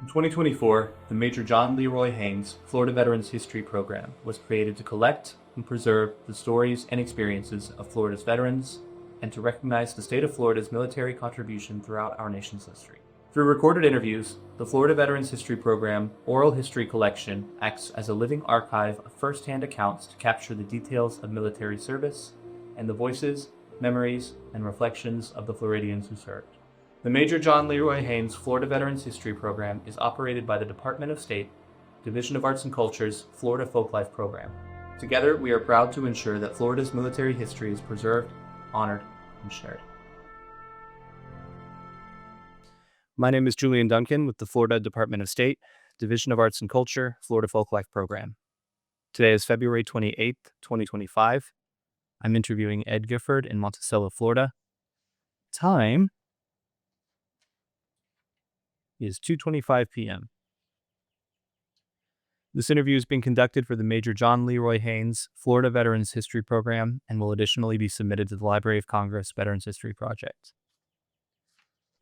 2024, the Major John Leroy Haynes Florida Veterans History Program was created to collect and preserve the stories and experiences of Florida's veterans and to recognize the state of Florida's military contribution throughout our nation's history. Through recorded interviews, the Florida Veterans History Program Oral History Collection acts as a living archive of first-hand accounts to capture the details of military service and the voices, memories, and reflections of the Floridians who served. The Major John Leroy Haynes Florida Veterans History Program is operated by the Department of State, Division of Arts and Culture's Florida Folklife Program. Together, we are proud to ensure that Florida's military history is preserved, honored, and shared. My name is Julian Duncan with the Florida Department of State, Division of Arts and Culture, Florida Folklife Program. Today is February 28th, 2025. I'm interviewing Ed Gifford in Monticello, Florida. Time is 2:25 p.m. This interview is being conducted for the Major John Leroy Haynes Florida Veterans History Program and will additionally be submitted to the Library of Congress Veterans History Project.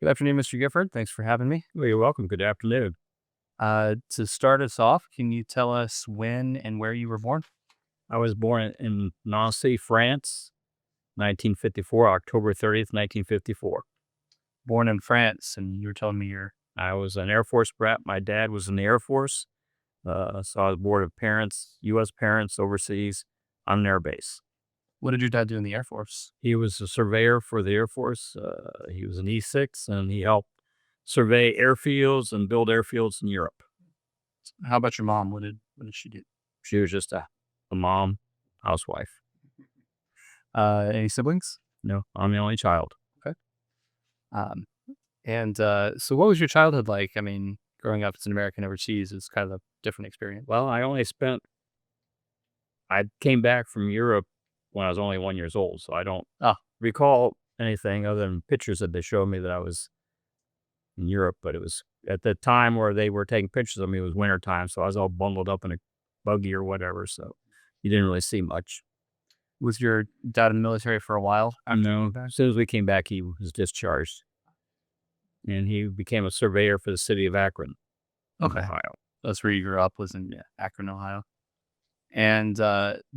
Good afternoon, Mr. Gifford. Thanks for having me. Well, you're welcome. Good afternoon. To start us off, can you tell us when and where you were born? I was born in Nancy, France, 1954, October 30th, 1954. Born in France, and you were telling me I was an Air Force brat. My dad was in the Air Force. So I was born of parents, U.S. parents overseas on an air base. What did your dad do in the Air Force? He was a surveyor for the Air Force. He was an E6, and he helped survey airfields and build airfields in Europe. How about your mom? What did she do? She was just a mom, housewife. Any siblings? No, I'm the only child. Okay. So what was your childhood like? I mean, growing up as an American overseas is kind of a different experience. Well, I came back from Europe when I was only 1 year old, so I don't recall anything other than pictures that they showed me that I was in Europe. But it was at the time where they were taking pictures of me, it was winter time, so I was all bundled up in a buggy or whatever, so you didn't really see much. Was your dad in the military for a while? No, as soon as we came back, he was discharged. And he became a surveyor for the city of Akron, Ohio. That's where you grew up, was in Akron, Ohio. And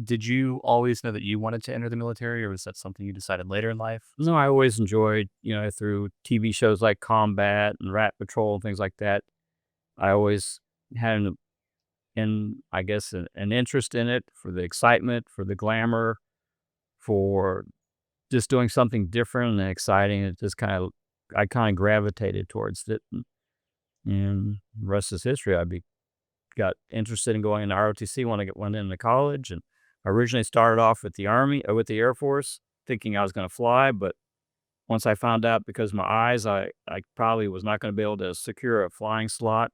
did you always know that you wanted to enter the military, or was that something you decided later in life? No, I always enjoyed, through TV shows like Combat and Rat Patrol and things like that. I always had an interest in it, for the excitement, for the glamour, for just doing something different and exciting. It just I kind of gravitated towards it, and the rest is history. Got interested in going into ROTC when I went into college, and I originally started off with the Army, with the Air Force, thinking I was going to fly, but once I found out because of my eyes, I probably was not going to be able to secure a flying slot.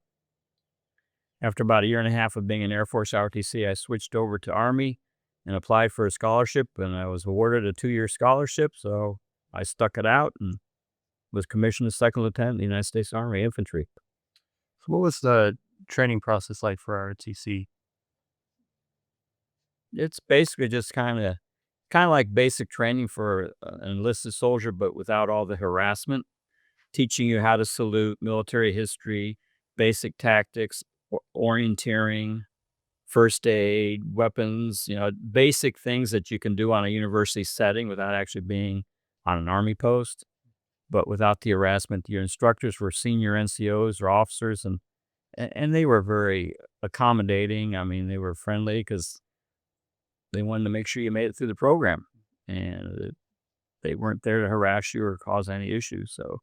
After about a year and a half of being in Air Force ROTC, I switched over to Army and applied for a scholarship, and I was awarded a 2-year scholarship, so I stuck it out and was commissioned as second lieutenant in the United States Army Infantry. So what was the training process like for ROTC? It's basically just kind of like basic training for an enlisted soldier, but without all the harassment, teaching you how to salute, military history, basic tactics, orienteering, first aid, weapons, basic things that you can do on a university setting without actually being on an Army post, but without the harassment. Your instructors were senior NCOs or officers, and they were very accommodating. I mean, they were friendly because they wanted to make sure you made it through the program, and they weren't there to harass you or cause any issues. So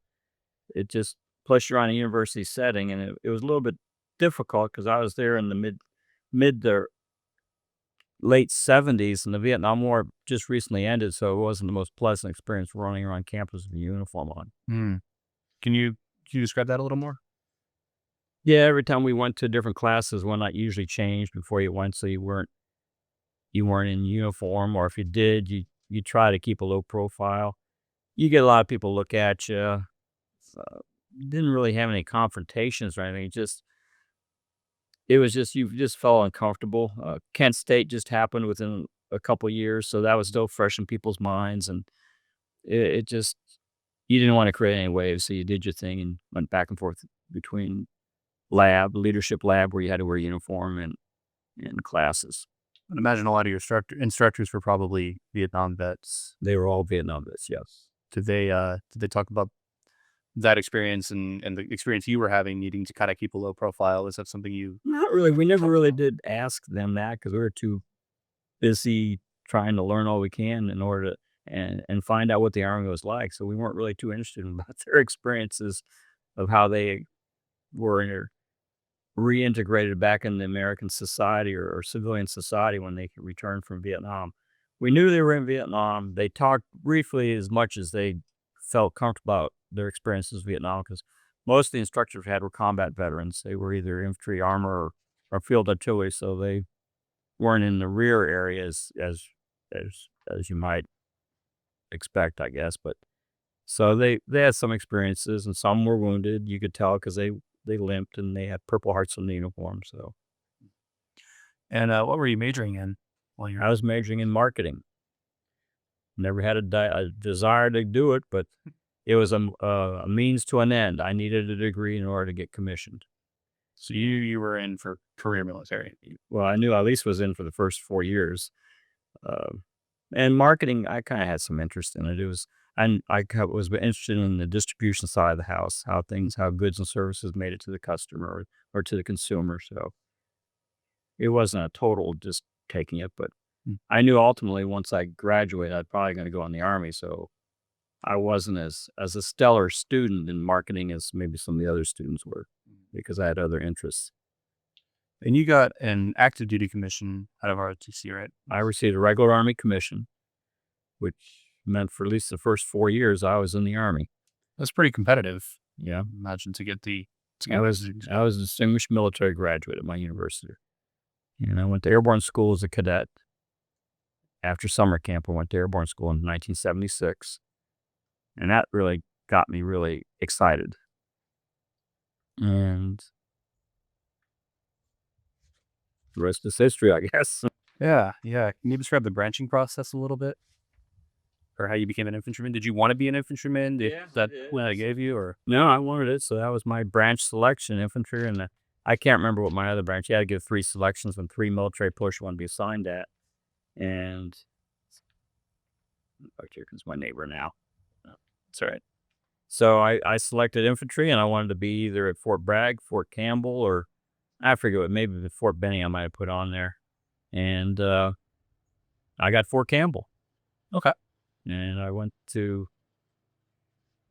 it just, plus you're on a university setting, and it was a little bit difficult because I was there in the mid to late 70s, and the Vietnam War just recently ended, so it wasn't the most pleasant experience running around campus with a uniform on. Can you describe that a little more? Yeah, every time we went to different classes, one night usually changed before you went, so you weren't in uniform, or if you did, you try to keep a low profile. You get a lot of people look at you. Didn't really have any confrontations or anything. It was just, you just felt uncomfortable. Kent State just happened within a couple years, so that was still fresh in people's minds, and it just, you didn't want to create any waves, so you did your thing and went back and forth between leadership lab, where you had to wear a uniform and in classes. I'd imagine a lot of your instructors were probably Vietnam vets. They were all Vietnam vets, yes. Did they talk about that experience and the experience you were having, needing to kind of keep a low profile? Is that something you? Not really. We never really did ask them that because we were too busy trying to learn all we can in order to and find out what the Army was like. So we weren't really too interested in about their experiences of how they were reintegrated back in the American society or civilian society when they returned from Vietnam. We knew they were in Vietnam. They talked briefly as much as they felt comfortable about their experiences in Vietnam, because most of the instructors we had were combat veterans. They were either infantry, armor, or field artillery, so they weren't in the rear areas as you might expect, I guess. But so they had some experiences, and some were wounded. You could tell because they limped and they had Purple Hearts on the uniform. So, And what were you majoring in? I was majoring in marketing. Never had a desire to do it, but it was a means to an end. I needed a degree in order to get commissioned. So you were in for career military. Well, I knew I at least was in for the first 4 years. And marketing, I kind of had some interest in it. I was interested in the distribution side of the house, how goods and services made it to the customer or to the consumer. So it wasn't a total just taking it, but I knew ultimately once I graduated, I'd probably going to go in the Army. So I wasn't as a stellar student in marketing as maybe some of the other students were, because I had other interests. And you got an active duty commission out of ROTC, right? I received a regular Army commission, which meant for at least the first 4 years I was in the Army. That's pretty competitive. Yeah. Imagine to get I was a distinguished military graduate at my university. And I went to airborne school as a cadet. After summer camp, I went to airborne school in 1976. And that really got me really excited. And the rest is history, I guess. Yeah. Can you describe the branching process a little bit? Or how you became an infantryman? Did you want to be an infantryman? Is that when I gave you? Or no, I wanted it. So that was my branch selection, infantry. And I can't remember what my other branch. You had to give 3 selections and 3 military posts you want to be assigned at. And here comes my neighbor now. That's all right. So I selected infantry, and I wanted to be either at Fort Bragg, Fort Campbell, or I forget what, maybe the Fort Benning I might have put on there. And I got Fort Campbell. Okay. And I went to,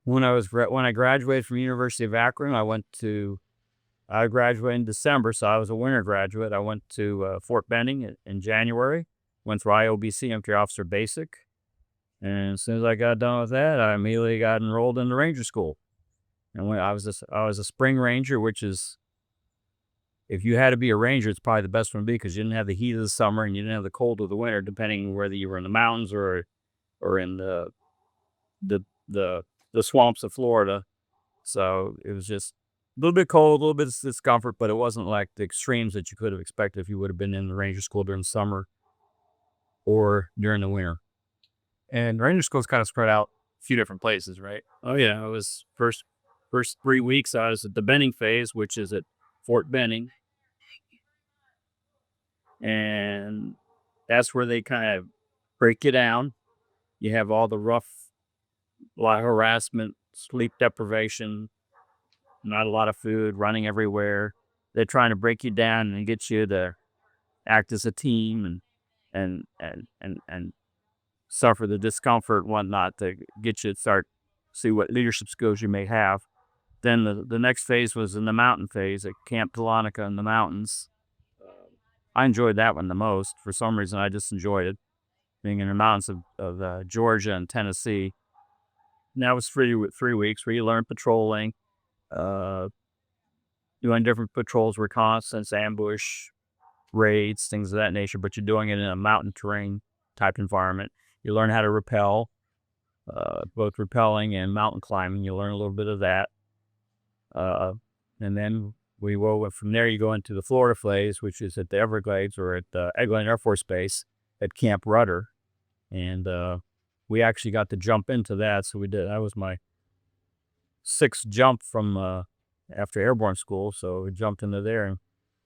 when I graduated from University of Akron, I graduated in December, so I was a winter graduate. I went to Fort Benning in January, went through IOBC, Infantry Officer Basic. And as soon as I got done with that, I immediately got enrolled in the Ranger School. And when I was a spring ranger, which is, if you had to be a ranger, it's probably the best one to be, because you didn't have the heat of the summer and you didn't have the cold of the winter, depending on whether you were in the mountains or in the swamps of Florida. So it was just a little bit cold, a little bit of discomfort, but it wasn't like the extremes that you could have expected if you would have been in the Ranger School during the summer or during the winter. And Ranger School is kind of spread out a few different places, right? Oh yeah, it was first 3 weeks I was at the Benning phase, which is at Fort Benning, and that's where they kind of break you down. You have all the rough, a lot of harassment, sleep deprivation, not a lot of food, running everywhere. They're trying to break you down and get you to act as a team and suffer the discomfort and whatnot to get you to start see what leadership skills you may have. Then the next phase was in the mountain phase at Camp Talonica in the mountains. I enjoyed that one the most. For some reason, I just enjoyed it, being in the mountains of Georgia and Tennessee. And that was 3 weeks where you learn patrolling, doing different patrols, reconnaissance, ambush, raids, things of that nature, but you're doing it in a mountain terrain type environment. You learn how to rappel, both rappelling and mountain climbing. You learn a little bit of that. And then from there, you go into the Florida phase, which is at the Everglades or at Eglin Air Force Base at Camp Rudder. And we actually got to jump into that. So we did. That was my 6th jump from after airborne school, so we jumped into there, and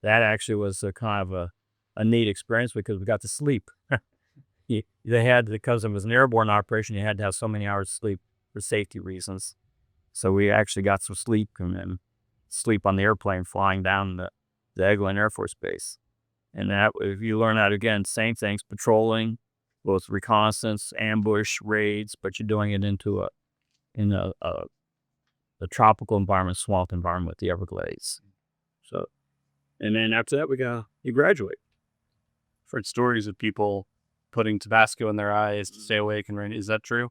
that actually was a kind of a neat experience because we got to sleep. They had, because it was an airborne operation, you had to have so many hours sleep for safety reasons. So we actually got some sleep and then sleep on the airplane flying down the Eglin Air Force Base. And that, if you learn that again, same things, patrolling, both reconnaissance, ambush, raids, but you're doing it in a tropical environment, swamp environment with the Everglades. So, and then after that, you graduate. I've heard stories of people putting Tabasco in their eyes to stay awake and rain. Is that true?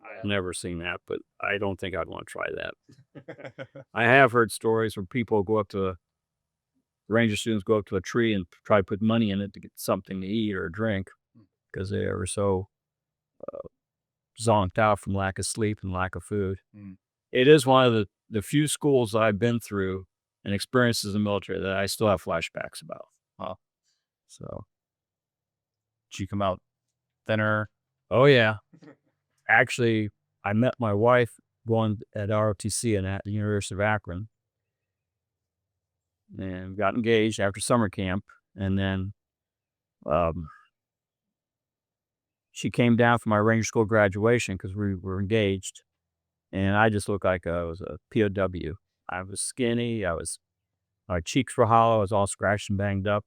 I've never seen that, but I don't think I'd want to try that. I have heard stories where people go up to Ranger students go up to a tree and try to put money in it to get something to eat or drink because they were so zonked out from lack of sleep and lack of food. It is one of the few schools I've been through and experiences in the military that I still have flashbacks about. Wow. So, did you come out thinner? Oh yeah. Actually, I met my wife going at ROTC and at the University of Akron, and got engaged after summer camp. And then she came down for my Ranger School graduation because we were engaged, and I just looked like I was a POW. I was skinny. My cheeks were hollow. I was all scratched and banged up.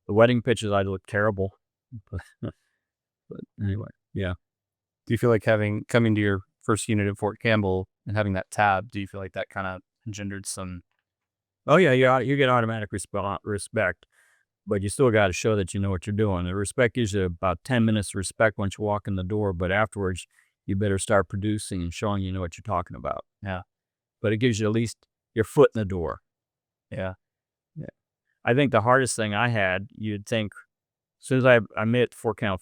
The wedding pictures, I looked terrible. But anyway, yeah. Do you feel like coming to your first unit at Fort Campbell and having that tab, do you feel like that kind of engendered some? Oh yeah, you get automatic respect, but you still got to show that you know what you're doing. The respect gives you about 10 minutes of respect once you walk in the door, but afterwards you better start producing and showing you know what you're talking about. Yeah. But it gives you at least your foot in the door. Yeah. Yeah. I think the hardest thing I had, you'd think, as soon as I made Fort Campbell,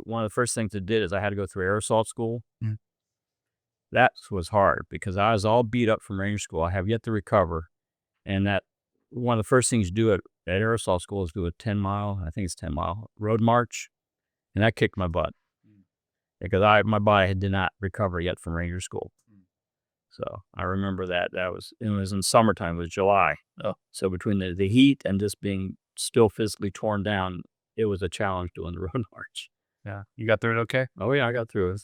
one of the first things it did is I had to go through air assault school. That was hard because I was all beat up from Ranger School. I have yet to recover. And that one of the first things you do at air assault school is do a 10-mile road march. And that kicked my butt because my body did not recover yet from Ranger School. So I remember that. It was in summertime, it was July. Oh. So between the heat and just being still physically torn down, it was a challenge doing the road march. Yeah. You got through it okay? Oh yeah, I got through it.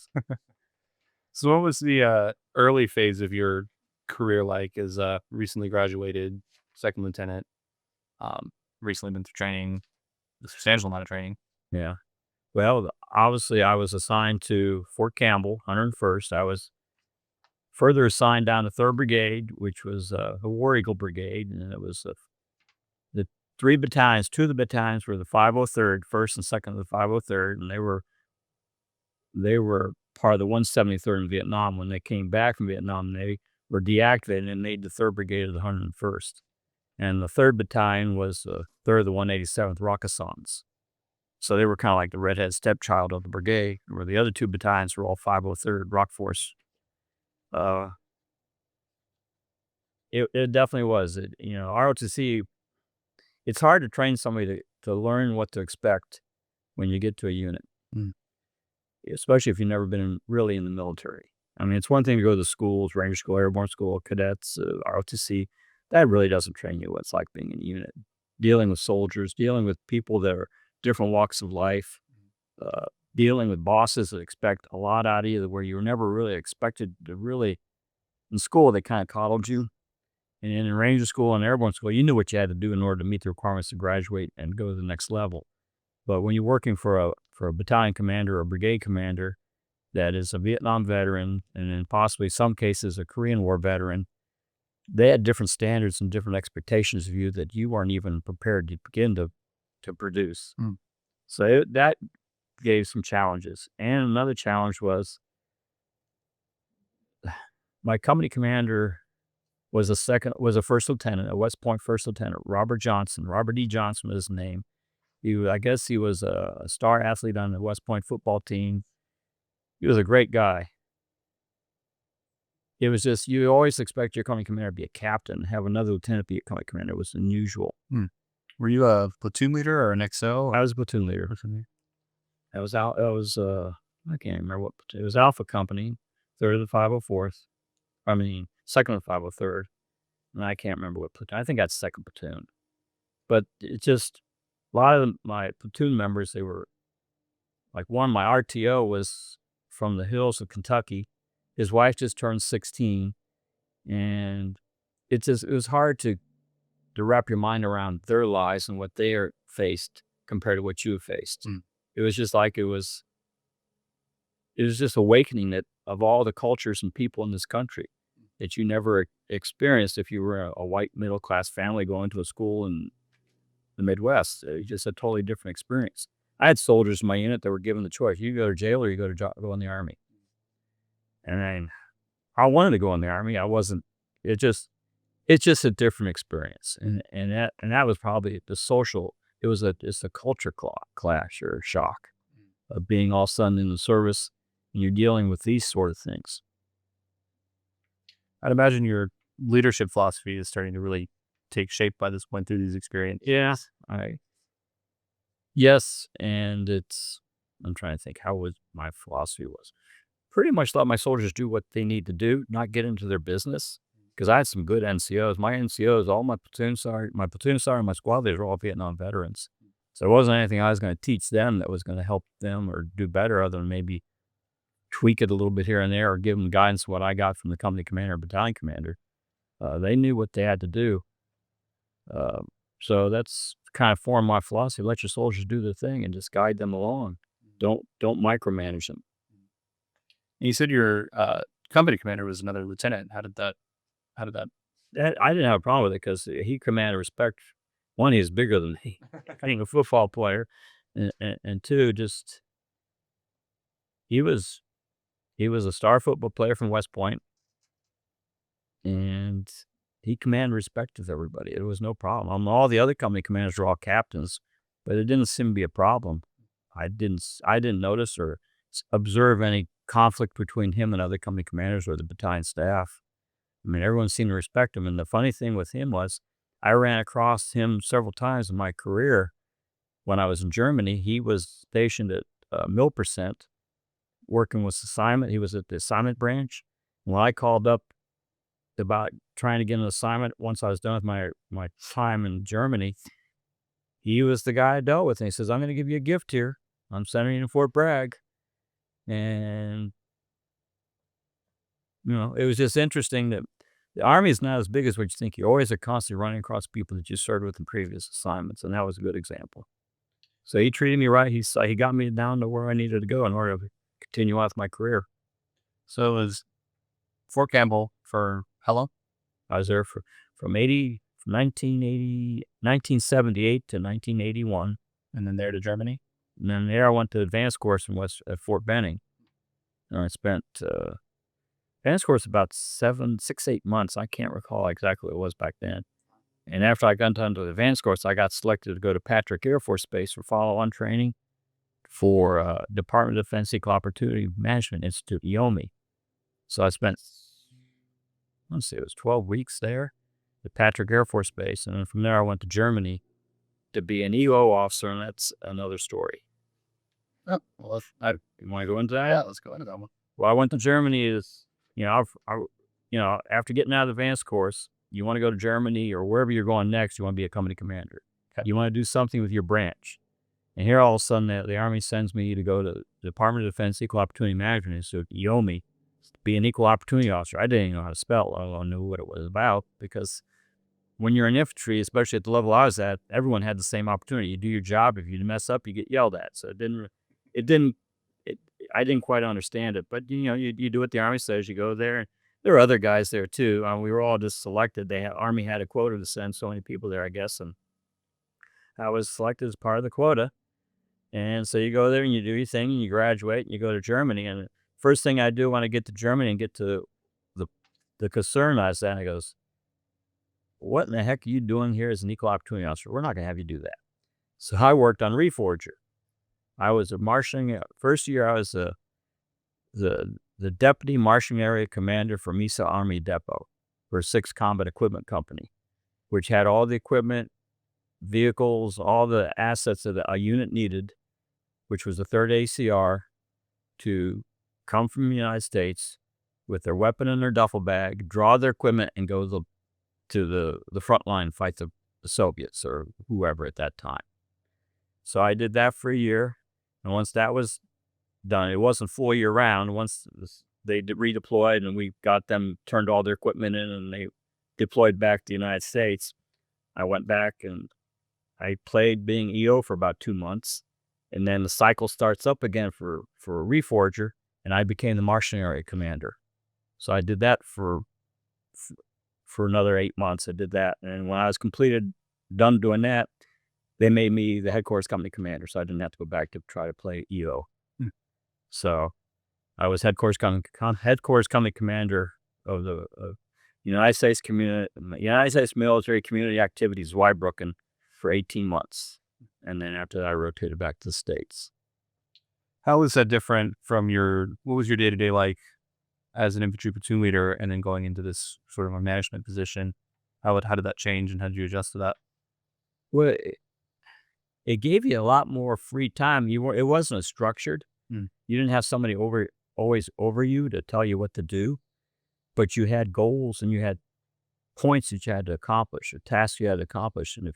So what was the early phase of your career like as recently graduated second lieutenant, recently been through training, a substantial amount of training? Yeah. Well, obviously I was assigned to Fort Campbell, 101st. I was further assigned down to 3rd Brigade, which was a War Eagle Brigade, and it was the 3 battalions. 2 of the battalions were the 503rd, 1st and 2nd of the 503rd, and they were part of the 173rd in Vietnam. When they came back from Vietnam, they were deactivated and made the 3rd Brigade of the 101st. And the 3rd Battalion was the 3rd of the 187th Rakasans. So they were kind of like the redhead stepchild of the brigade, where the other 2 battalions were all 503rd Rock Force. It definitely was. ROTC, it's hard to train somebody to learn what to expect when you get to a unit, especially if you've never been really in the military. I mean, it's one thing to go to the schools, Ranger School, Airborne School, cadets, ROTC. That really doesn't train you what it's like being in a unit. Dealing with soldiers, dealing with people that are different walks of life, dealing with bosses that expect a lot out of you where you were never really expected to really. In school, they kind of coddled you. And in Ranger School and Airborne School, you knew what you had to do in order to meet the requirements to graduate and go to the next level. But when you're working for a battalion commander or a brigade commander that is a Vietnam veteran, and in possibly some cases a Korean War veteran, they had different standards and different expectations of you that you weren't even prepared to begin to produce. So that gave some challenges. And another challenge was my company commander was a first lieutenant, a West Point first lieutenant, Robert Johnson. Robert E. Johnson was his name. I guess he was a star athlete on the West Point football team. He was a great guy. It was just, you always expect your company commander to be a captain, have another lieutenant be a company commander. It was unusual. Were you a platoon leader or an XO? I was a platoon leader. I can't remember what platoon. It was Alpha Company, 3rd of the 504th. 2nd of the 503rd. and I can't remember what platoon. I think that's 2nd Platoon. But it just, a lot of my platoon members, they were, like my RTO was from the hills of Kentucky. His wife just turned 16, and it was hard to wrap your mind around their lives and what they are faced compared to what you have faced. It was just like, it was just awakening that of all the cultures and people in this country that you never experienced if you were a white middle-class family going to a school in the Midwest. Just a totally different experience. I had soldiers in my unit that were given the choice: you go to jail or you go in the Army. And then I wanted to go in the Army. I wasn't. It's just a different experience, and that was probably the social. It's a culture clash or shock of being all of a sudden in the service, and you're dealing with these sort of things. I'd imagine your leadership philosophy is starting to really take shape by this point through these experiences. Yeah, yes, and I'm trying to think how my philosophy was. Pretty much let my soldiers do what they need to do, not get into their business. Because I had some good NCOs. My NCOs, all my platoon sergeant, my squad leaders were all Vietnam veterans. So there wasn't anything I was going to teach them that was going to help them or do better, other than maybe tweak it a little bit here and there, or give them guidance what I got from the company commander or battalion commander. They knew what they had to do. So that's kind of formed my philosophy. Let your soldiers do their thing and just guide them along. Don't micromanage them. And you said your company commander was another lieutenant. How did that? I didn't have a problem with it because he commanded respect. One, he was bigger than me, being a football player, and two, just he was a star football player from West Point, and he commanded respect with everybody. It was no problem. All the other company commanders were all captains, but it didn't seem to be a problem. I didn't notice or observe any conflict between him and other company commanders or the battalion staff. I mean, everyone seemed to respect him. And the funny thing with him was I ran across him several times in my career. When I was in Germany, he was stationed at Milpercent, working with assignment. He was at the assignment branch. When I called up about trying to get an assignment, once I was done with my time in Germany, he was the guy I dealt with. And he says, I'm going to give you a gift here. I'm sending you to Fort Bragg. And it was just interesting that the Army is not as big as what you think. You always are constantly running across people that you served with in previous assignments, and that was a good example. So he treated me right. He got me down to where I needed to go in order to continue on with my career. So it was Fort Campbell for how long? I was there from 1978 to 1981. And then there to Germany? And then there I went to advanced course at Fort Benning. And I spent advanced course about 8 months. I can't recall exactly what it was back then. And after I got done to the advanced course, I got selected to go to Patrick Air Force Base for follow-on training for Department of Defense Equal Opportunity Management Institute, EOMI. So I spent, it was 12 weeks there at Patrick Air Force Base. And then from there, I went to Germany to be an EO officer, and that's another story. Oh, well, you want to go into that? Yeah, let's go into that one. Well, I went to Germany after getting out of the advanced course, you want to go to Germany or wherever you're going next, you want to be a company commander. Okay. You want to do something with your branch. And here all of a sudden the Army sends me to go to the Department of Defense Equal Opportunity Management Institute, EOMI, to be an equal opportunity officer. I didn't even know how to spell, let alone know what it was about, because when you're in infantry, especially at the level I was at, everyone had the same opportunity. You do your job. If you mess up, you get yelled at. So I didn't quite understand it, but you do what the Army says. You go there. There were other guys there too. We were all just selected. Army had a quota to send so many people there, I guess, and I was selected as part of the quota. And so you go there and you do your thing and you graduate and you go to Germany. And the first thing I do when I get to Germany and get to the concern I was at, I goes, what in the heck are you doing here as an equal opportunity officer? We're not going to have you do that. So I worked on REFORGER. I was a marshalling. First year, I was the deputy marshalling area commander for Mesa Army Depot for a 6th Combat Equipment Company, which had all the equipment, vehicles, all the assets that a unit needed, which was the 3rd ACR, to come from the United States with their weapon in their duffel bag, draw their equipment, and go to the front line, fight the Soviets or whoever at that time. So I did that for a year, and once that was done, it wasn't full year round. Once they redeployed and we got them, turned all their equipment in, and they deployed back to the United States, I went back and I played being EO for about 2 months, and then the cycle starts up again for a REFORGER, and I became the Martian area commander. So I did that for another 8 months. I did that, and when I was done doing that, they made me the headquarters company commander, so I didn't have to go back to try to play EO. So I was headquarters company commander of the United States military community activities, Zweibrücken, for 18 months, and then after that, I rotated back to the States. How is that different from what was your day-to-day like as an infantry platoon leader, and then going into this sort of a management position? How did that change, and how did you adjust to that? Well, it gave you a lot more free time. It wasn't as structured. You didn't have somebody always over you to tell you what to do, but you had goals and you had points that you had to accomplish, or tasks you had to accomplish. And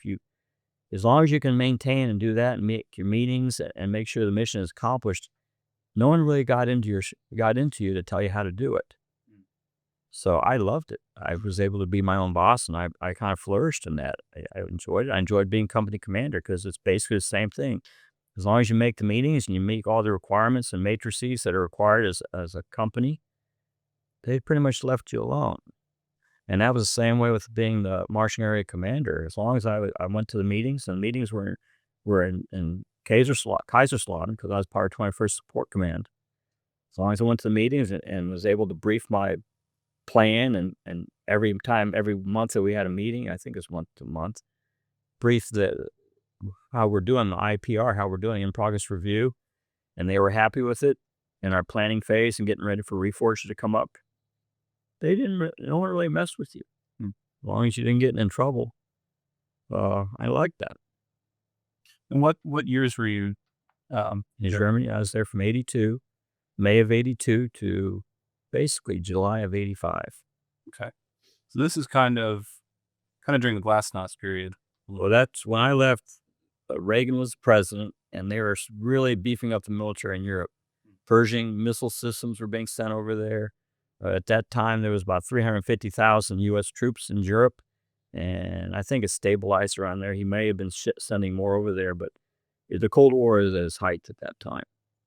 as long as you can maintain and do that and make your meetings and make sure the mission is accomplished, no one really got into you to tell you how to do it. So I loved it. I was able to be my own boss, and I kind of flourished in that. I enjoyed it. I enjoyed being company commander because it's basically the same thing. As long as you make the meetings and you meet all the requirements and matrices that are required as a company, they pretty much left you alone. And that was the same way with being the Martian area commander. As long as I went to the meetings, and meetings were in Kaiserslautern, because I was part of 21st Support Command. As long as I went to the meetings and was able to brief my plan, and every month that we had a meeting, I think it's month to month, brief how we're doing the IPR, how we're doing in progress review, and they were happy with it in our planning phase and getting ready for REFORGER to come up. No one really messed with you. As long as you didn't get in trouble. I liked that. And what years were you in Germany? I was there from May of 82 to basically July of 85. Okay. So this is kind of during the Glasnost period. Well, that's when I left. Reagan was the president, and they were really beefing up the military in Europe. Pershing missile systems were being sent over there. At that time, there was about 350,000 U.S. troops in Europe, and I think it stabilized around there. He may have been sending more over there, but the Cold War is at its height at that time.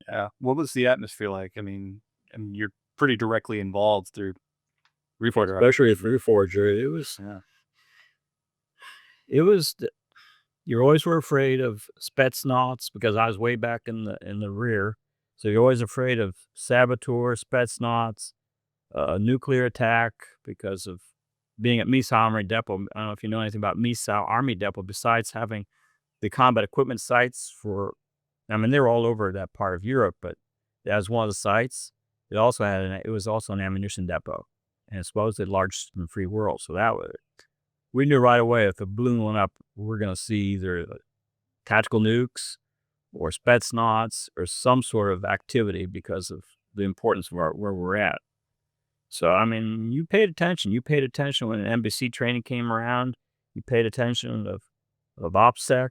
Yeah. What was the atmosphere like? I mean, you're pretty directly involved through REFORGER. Especially with REFORGER, it was. You always were afraid of Spetsnaz, because I was way back in the rear. So you're always afraid of saboteurs, Spetsnaz, nuclear attack, because of being at Misau Army Depot. I don't know if you know anything about Misau Army Depot. Besides having the combat equipment sites they were all over that part of Europe, but as one of the sites, it was also an ammunition depot, and it's supposedly the largest in the free world. So we knew right away if the balloon went up, we're going to see either tactical nukes or Spetsnaz or some sort of activity because of the importance of where we're at. So, you paid attention. You paid attention when embassy training came around. You paid attention of OPSEC.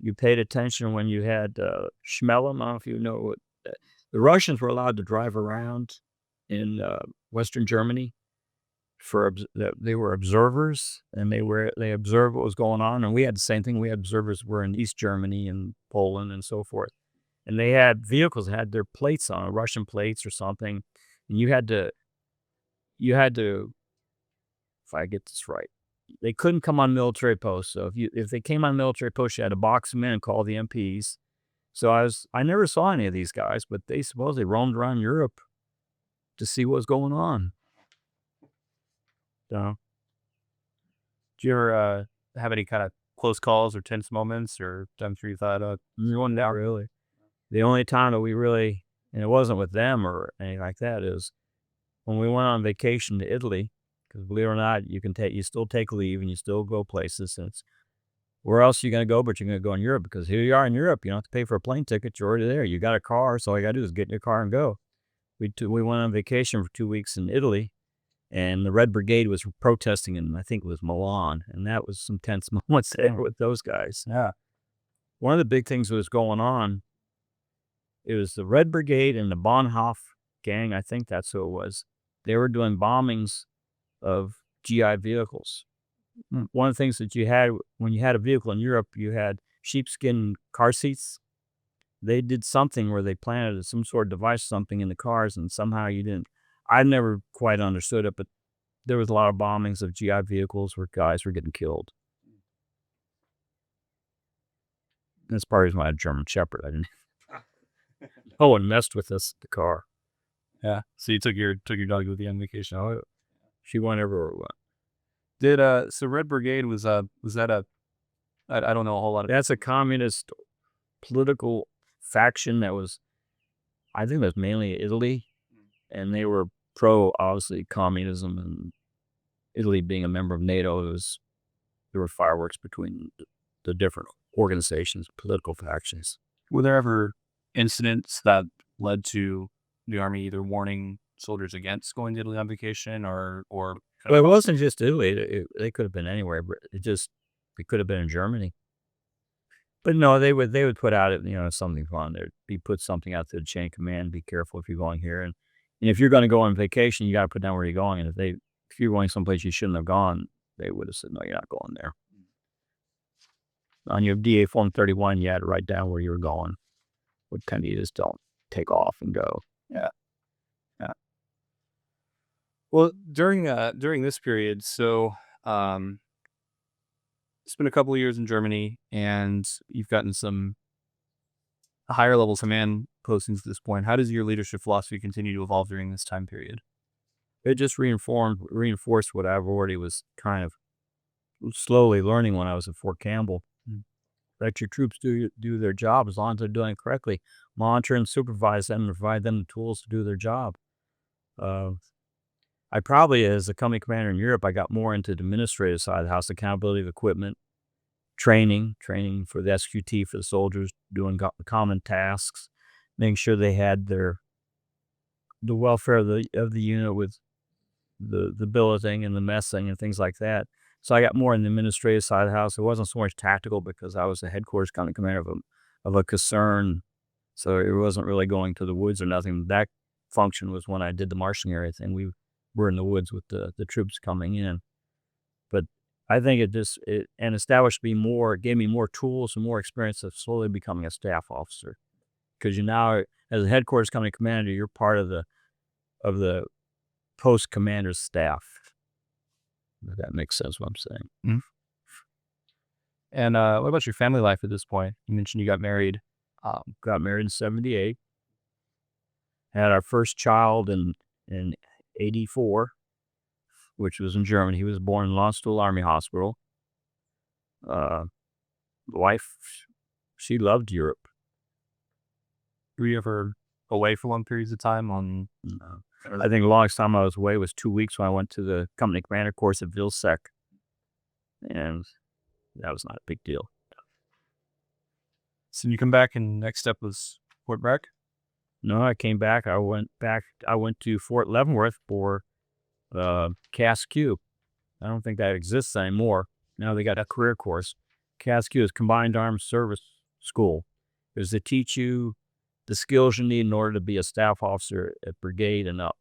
You paid attention when you had Schmelem. I don't know if you know what the Russians were allowed to drive around in Western Germany. They were observers, and they observed what was going on, and we had the same thing. We had observers who were in East Germany and Poland and so forth, and they had vehicles that had their plates on, Russian plates or something, and you had to, if I get this right, they couldn't come on military posts. So if they came on military posts, you had to box them in and call the MPs. So I never saw any of these guys, but they supposedly roamed around Europe to see what was going on. So, did you ever have any kind of close calls or tense moments, or times where you thought, not really. The only time that we really, and it wasn't with them or anything like that, is when we went on vacation to Italy. Because believe it or not, you still take leave and you still go places. And where else are you going to go? But you're going to go in Europe, because here you are in Europe. You don't have to pay for a plane ticket. You're already there. You got a car, so all you got to do is get in your car and go. We went on vacation for 2 weeks in Italy. And the Red Brigade was protesting in, I think it was Milan, and that was some tense moments there with those guys. Yeah. One of the big things that was going on, it was the Red Brigade and the Bonhoeffer gang, I think that's who it was. They were doing bombings of GI vehicles. One of the things that you had, when you had a vehicle in Europe, you had sheepskin car seats. They did something where they planted some sort of device, something in the cars, and somehow you didn't. I never quite understood it, but there was a lot of bombings of GI vehicles where guys were getting killed. That's part of the reason why I had a German Shepherd. I didn't. Oh, and messed with us the car. Yeah. So you took your dog with you on vacation. Oh, she went everywhere we went. Did so Red Brigade was that a I don't know a whole lot of That's a communist political faction that was, I think that's mainly Italy, and they were pro, obviously, communism, and Italy being a member of NATO, there were fireworks between the different organizations, political factions. Were there ever incidents that led to the Army either warning soldiers against going to Italy on vacation or Well, it wasn't just Italy. They could have been anywhere, but it could have been in Germany. But no, they would put out, something fun. They'd put something out to the chain of command. Be careful if you're going here, and if you're going to go on vacation, you got to put down where you're going. And if you're going someplace you shouldn't have gone, they would have said, no, you're not going there. On your DA Form 31, you had to write down where you were going. What kind of you just don't take off and go. Yeah. Well, during this period, so spent a couple of years in Germany, and you've gotten some higher level command postings at this point. How does your leadership philosophy continue to evolve during this time period? It just reinforced what I've already was kind of slowly learning when I was at Fort Campbell. Let your troops do their job as long as they're doing it correctly. Monitor and supervise them and provide them the tools to do their job. I probably, as a company commander in Europe, I got more into the administrative side of the house, accountability of equipment, training for the SQT for the soldiers, doing common tasks, making sure they had the welfare of the unit with the billeting and the messing and things like that. So I got more in the administrative side of the house. It wasn't so much tactical because I was the headquarters company commander of a concern. So it wasn't really going to the woods or nothing. That function was when I did the marshalling area thing. We were in the woods with the troops coming in. But I think it established me more, gave me more tools and more experience of slowly becoming a staff officer. Because you now, as a headquarters company commander, you're part of the post commander's staff. If that makes sense what I'm saying. Mm-hmm. And what about your family life at this point? You mentioned you got married. Got married in 1978. Had our first child in 1984, which was in Germany. He was born in Logistical Army Hospital. Wife, she loved Europe. Were you ever away for long periods of time on? No. I think the longest time I was away was 2 weeks when I went to the company commander course at Vilsec. And that was not a big deal. So you come back and next step was Fort Bragg? No, I came back. I went to Fort Leavenworth for CASQ. I don't think that exists anymore. Now they got a career course. CASQ is Combined Armed Service School. It was to teach you the skills you need in order to be a staff officer at brigade and up.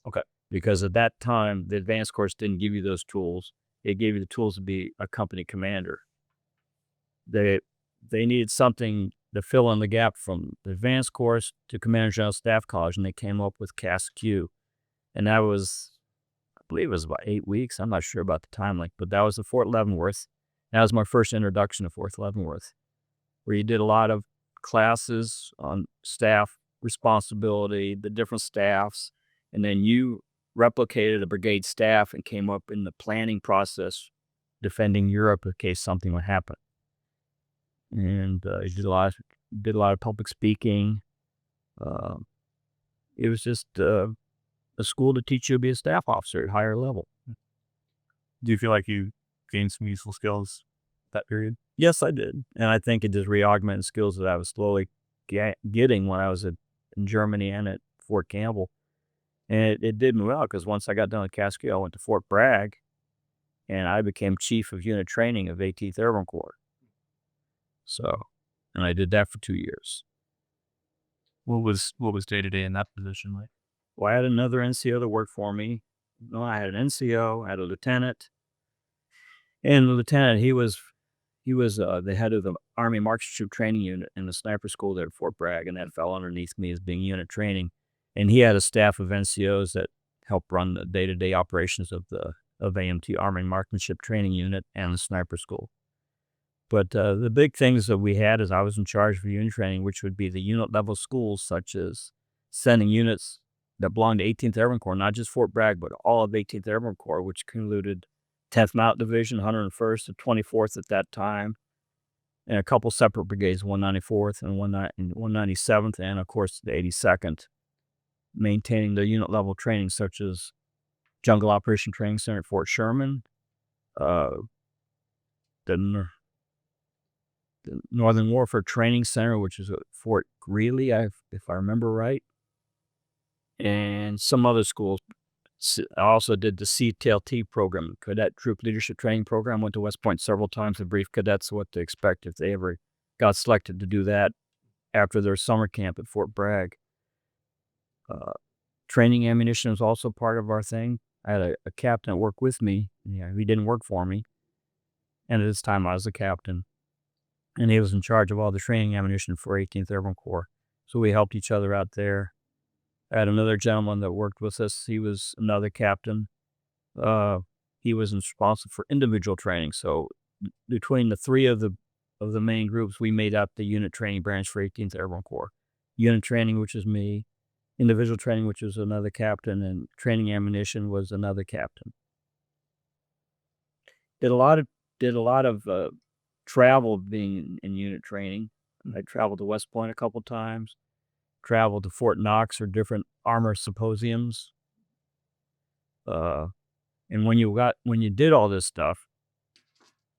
Okay. Because at that time, the advanced course didn't give you those tools. It gave you the tools to be a company commander. They needed something to fill in the gap from the advanced course to Commander General Staff College, and they came up with CASQ. And that was, I believe it was about 8 weeks. I'm not sure about the time length, but that was the Fort Leavenworth. That was my first introduction to Fort Leavenworth, where you did a lot of classes on staff responsibility, the different staffs, and then you replicated a brigade staff and came up in the planning process defending Europe in case something would happen. And you did a lot of public speaking. It was just a school to teach you to be a staff officer at higher level. Do you feel like you gained some useful skills that period? Yes, I did. And I think it just re-augmented skills that I was slowly getting when I was in Germany and at Fort Campbell. And it did me well because once I got done with Cascade, I went to Fort Bragg, and I became chief of unit training of 18th Airborne Corps. So, and I did that for 2 years. What was day to day in that position like? Well, I had another NCO that worked for me. No, I had an NCO, I had a lieutenant. And the lieutenant, he was the head of the Army Marksmanship Training Unit in the sniper school there at Fort Bragg, and that fell underneath me as being unit training. And he had a staff of NCOs that helped run the day-to-day operations of AMT, Army Marksmanship Training Unit, and the sniper school. But the big things that we had is I was in charge for unit training, which would be the unit level schools, such as sending units that belonged to 18th Airborne Corps, not just Fort Bragg, but all of 18th Airborne Corps, which included 10th Mountain Division, 101st, and 24th at that time, and a couple separate brigades, 194th and 197th, and of course the 82nd, maintaining the unit level training, such as Jungle Operation Training Center at Fort Sherman, the Northern Warfare Training Center, which is at Fort Greeley, if I remember right, and some other schools. I also did the CTLT program, Cadet Troop Leadership Training Program. Went to West Point several times to brief cadets what to expect if they ever got selected to do that after their summer camp at Fort Bragg. Training ammunition was also part of our thing. I had a captain that worked with me. He didn't work for me. And at this time, I was the captain. And he was in charge of all the training ammunition for 18th Airborne Corps. So we helped each other out there. I had another gentleman that worked with us. He was another captain. He was responsible for individual training. So between the three of the main groups, we made up the unit training branch for 18th Airborne Corps. Unit training, which is me. Individual training, which was another captain. And training ammunition was another captain. Did a lot of travel being in unit training. I traveled to West Point a couple times. Traveled to Fort Knox or different armor symposiums. And when you did all this stuff,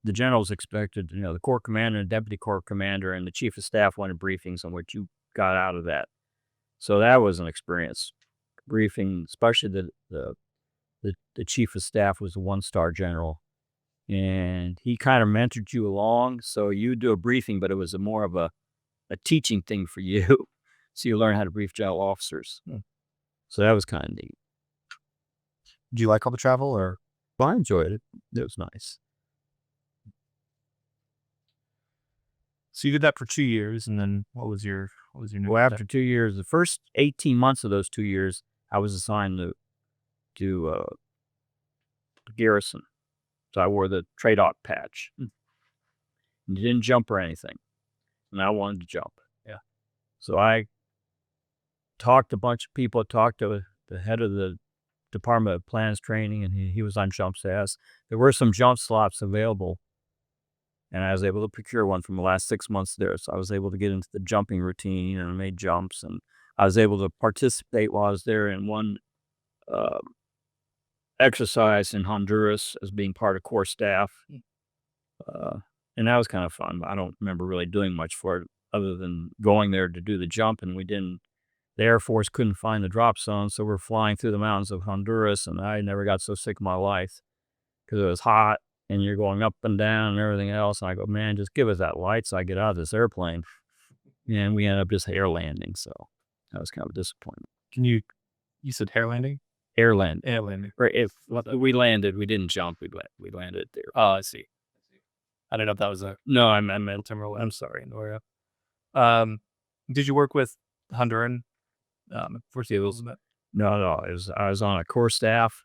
the generals expected, the Corps commander and deputy Corps commander and the chief of staff wanted briefings on what you got out of that. So that was an experience. Briefing, especially the chief of staff was a 1-star general. And he kind of mentored you along. So you do a briefing, but it was more of a teaching thing for you. So you learn how to brief general officers. So that was kind of neat. Do you like all the travel, or? Well, I enjoyed it. It was nice. So you did that for 2 years, and then what was your next Well, after step? 2 years, the first 18 months of those 2 years, I was assigned to garrison. So I wore the TRADOC patch. And you didn't jump or anything. And I wanted to jump. Yeah. So I talked to a bunch of people, talked to the head of the Department of Plans Training, and he was on jump SAS. There were some jump slots available, and I was able to procure one from the last 6 months there. So I was able to get into the jumping routine, and I made jumps, and I was able to participate while I was there in one exercise in Honduras as being part of Corps staff. And that was kind of fun. I don't remember really doing much for it other than going there to do the jump, and the Air Force couldn't find the drop zone, so we're flying through the mountains of Honduras, and I never got so sick in my life because it was hot, and you're going up and down and everything else, and I go, man, just give us that light so I get out of this airplane. And we ended up just air landing, so that was kind of a disappointment. You said hair landing? Air landing. Air landing. Right, if we landed, we didn't jump, we landed there. Oh, I see. I don't know if that was a No, I meant terminal. I'm sorry, Noria. Did you work with Honduran Force Eagles? No, I was on a Corps staff.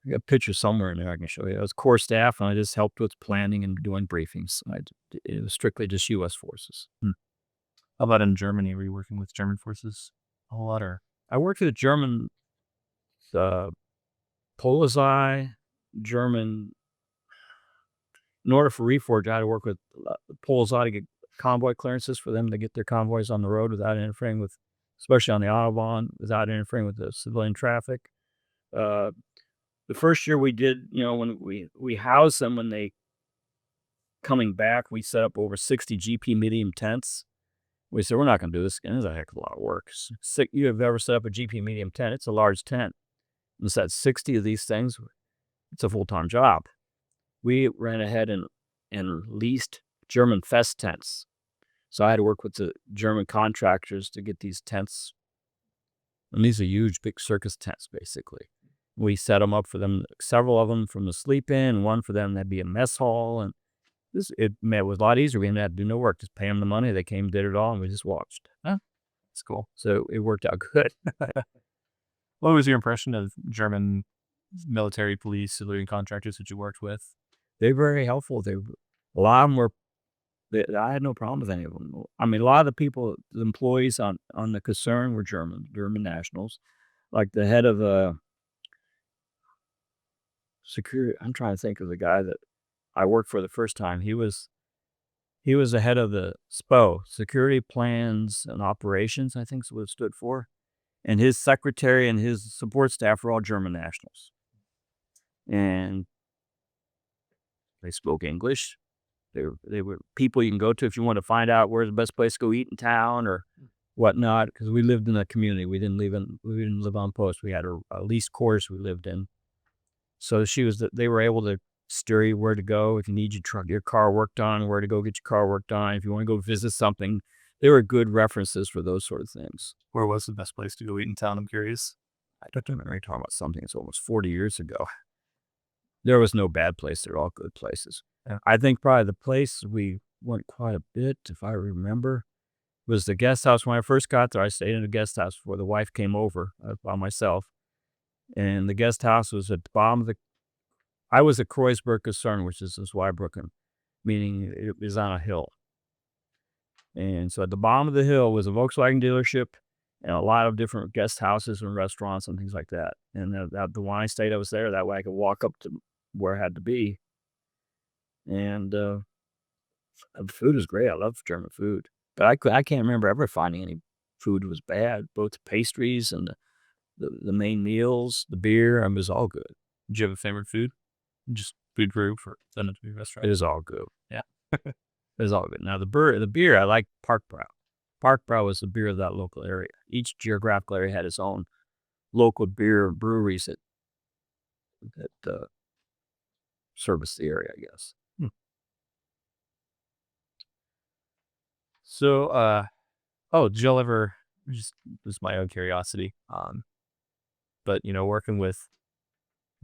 I got a picture somewhere in there I can show you. I was Corps staff, and I just helped with planning and doing briefings. It was strictly just U.S. forces. How about in Germany? Were you working with German forces a whole lot, or? I worked with German Polizei, German. In order for REFORGER, I had to work with Polizei to get convoy clearances for them to get their convoys on the road without interfering with, especially on the Autobahn, without interfering with the civilian traffic. The first year we did, when we housed them when they coming back, we set up over 60 GP medium tents. We said, we're not going to do this again. It's a heck of a lot of work. You have ever set up a GP medium tent? It's a large tent. And set 60 of these things. It's a full-time job. We ran ahead and leased German fest tents. So I had to work with the German contractors to get these tents. And these are huge, big circus tents, basically. We set them up for them, several of them from the sleep in, one for them that'd be a mess hall. And it was a lot easier. We didn't have to do no work, just pay them the money. They came, did it all, and we just watched. Huh? That's cool. So it worked out good. What was your impression of German military, police, civilian contractors that you worked with? They're very helpful. A lot of them were. I had no problem with any of them. I mean, a lot of the people, the employees on the concern were German nationals. Like the head of security. I'm trying to think of the guy that I worked for the first time. He was the head of the SPO, Security Plans and Operations, I think is what it stood for. And his secretary and his support staff were all German nationals. And they spoke English. They were people you can go to if you want to find out where's the best place to go eat in town or whatnot. Because we lived in a community. We didn't live on post. We had a leased quarters we lived in. So they were able to steer you where to go if you need your car worked on, where to go get your car worked on. If you want to go visit something, they were good references for those sort of things. Where was the best place to go eat in town? I'm curious. I don't remember talking about something that's almost 40 years ago. There was no bad place. They're all good places. Yeah. I think probably the place we went quite a bit, if I remember, was the guest house. When I first got there, I stayed in a guest house before the wife came over. I was by myself. And the guest house was at the bottom of I was at Kreuzberg Kaserne, which is Zweibrücken, meaning it was on a hill. And so at the bottom of the hill was a Volkswagen dealership and a lot of different guest houses and restaurants and things like that. And the one I stayed, I was there. That way I could walk up to where I had to be. And the food is great. I love German food. But I can't remember ever finding any food was bad. Both the pastries and the main meals, the beer, it was all good. Did you have a favorite food? Just food group for send it to your restaurant? It is all good. Yeah. It is all good. Now the beer, I like Parkbrau. Parkbrau was the beer of that local area. Each geographical area had its own local beer breweries that service the area, I guess. So, did y'all ever, just my own curiosity, but, working with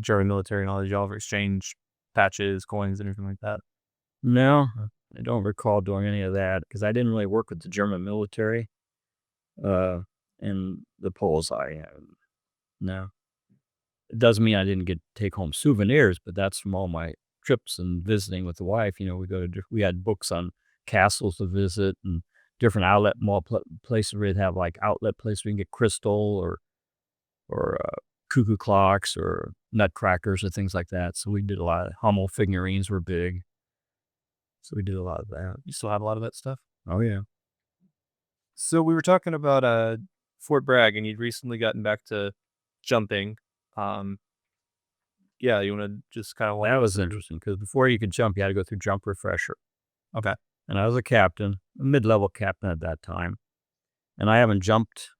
German military and all, did y'all ever exchange patches, coins, anything like that? No, I don't recall doing any of that because I didn't really work with the German military and the Poles. No. It doesn't mean I didn't take home souvenirs, but that's from all my trips and visiting with the wife. We had books on castles to visit and different outlet mall places where they'd have like outlet places we can get crystal or cuckoo clocks or nutcrackers or things like that. So we did a lot of Hummel figurines were big. So we did a lot of that. You still have a lot of that stuff? Oh yeah. So we were talking about Fort Bragg, and you'd recently gotten back to jumping. Yeah, you want to just kind of that was interesting because before you could jump, you had to go through jump refresher. Okay. And I was a captain, a mid-level captain at that time. And I haven't jumped.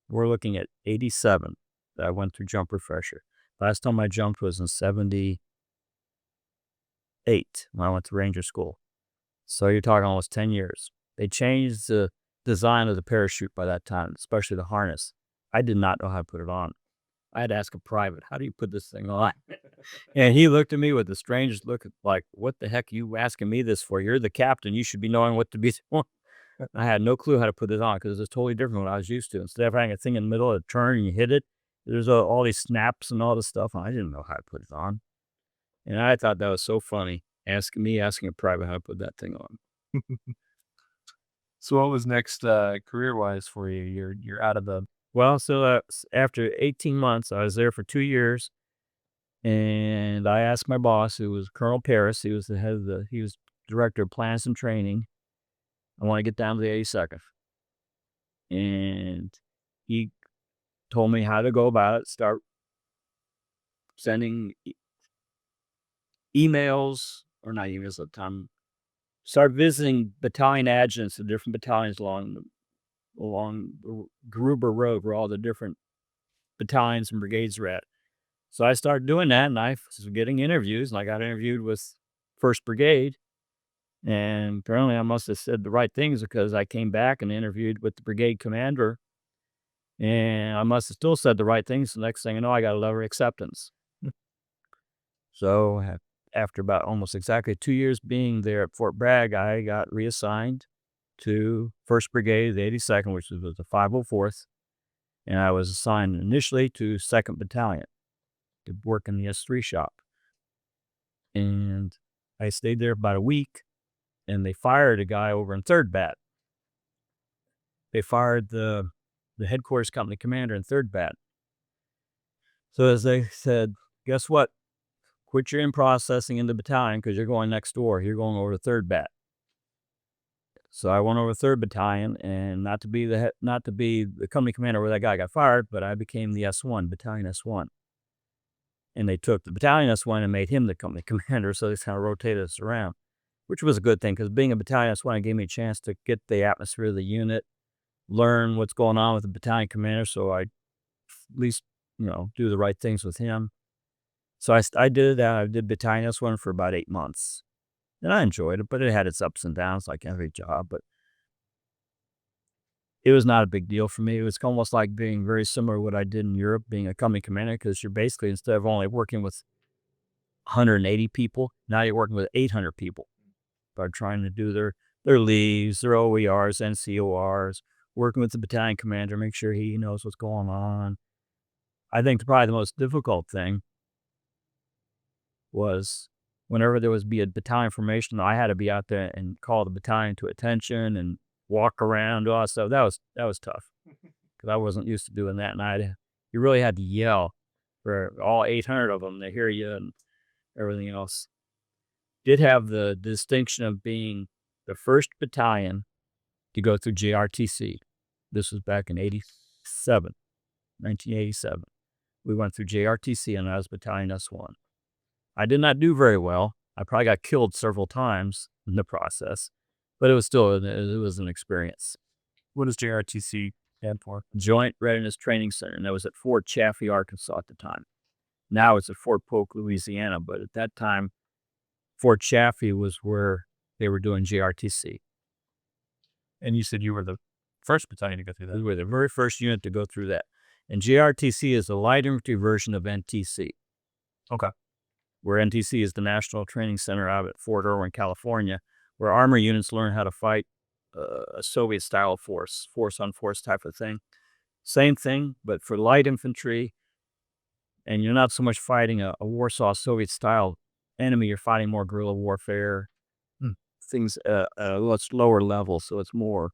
We're looking at 87 that I went through jump refresher. Last time I jumped was in 78 when I went to Ranger school. So you're talking almost 10 years. They changed the design of the parachute by that time, especially the harness. I did not know how to put it on. I had to ask a private, how do you put this thing on? And he looked at me with the strangest look, like, what the heck are you asking me this for? You're the captain. You should be knowing what to be doing. I had no clue how to put this on because it's totally different than what I was used to. Instead of having a thing in the middle of a turn and you hit it, there's all these snaps and all this stuff. And I didn't know how to put it on. And I thought that was so funny, asking a private how to put that thing on. So what was next career-wise for you? You're out of the... Well, so after 18 months, I was there for 2 years. And I asked my boss, who was Colonel Paris, he was he was director of plans and training. I want to get down to the 82nd. And he told me how to go about it, start sending emails, start visiting battalion adjutants of different battalions along along the Gruber Road where all the different battalions and brigades were at. So I started doing that, and I was getting interviews, and I got interviewed with 1st Brigade. And apparently I must have said the right things because I came back and interviewed with the brigade commander, and I must have still said the right things. The next thing I know, I got a letter of acceptance. So after about almost exactly 2 years being there at Fort Bragg, I got reassigned to 1st Brigade, the 82nd, which was the 504th, and I was assigned initially to 2nd Battalion to work in the S3 shop. And I stayed there about a week, and they fired a guy over in 3rd Bat. They fired the headquarters company commander in 3rd Bat. So as they said, guess what? Quit your in-processing in the battalion because you're going next door. You're going over to 3rd Bat. So I went over to 3rd Battalion, and not to be the company commander where that guy got fired, but I became the S1, Battalion S1. And they took the Battalion S1 and made him the company commander, so they kind of rotated us around, which was a good thing because being a Battalion S1 gave me a chance to get the atmosphere of the unit, learn what's going on with the battalion commander, so I at least, do the right things with him. So I did that. I did Battalion S1 for about 8 months. And I enjoyed it, but it had its ups and downs like every job. But it was not a big deal for me. It was almost like being very similar to what I did in Europe, being a company commander, because you're basically, instead of only working with 180 people, now you're working with 800 people by trying to do their leaves, their OERs, NCORs, working with the battalion commander, make sure he knows what's going on. I think probably the most difficult thing was whenever there was be a battalion formation, I had to be out there and call the battalion to attention and walk around. So that was tough because I wasn't used to doing that. And you really had to yell for all 800 of them to hear you and everything else. Did have the distinction of being the 1st battalion to go through JRTC. This was back in 1987. We went through JRTC and I was Battalion S1. I did not do very well. I probably got killed several times in the process, but it was an experience. What does JRTC stand for? Joint Readiness Training Center, and that was at Fort Chaffee, Arkansas at the time. Now it's at Fort Polk, Louisiana, but at that time, Fort Chaffee was where they were doing JRTC. And you said you were the 1st battalion to go through that? We were the very first unit to go through that. And JRTC is the light infantry version of NTC. Okay. Where NTC is the National Training Center out at Fort Irwin, California, where armor units learn how to fight a Soviet-style force-on-force type of thing. Same thing, but for light infantry, and you're not so much fighting a Warsaw Soviet-style enemy, you're fighting more guerrilla warfare, things at a much lower level, so it's more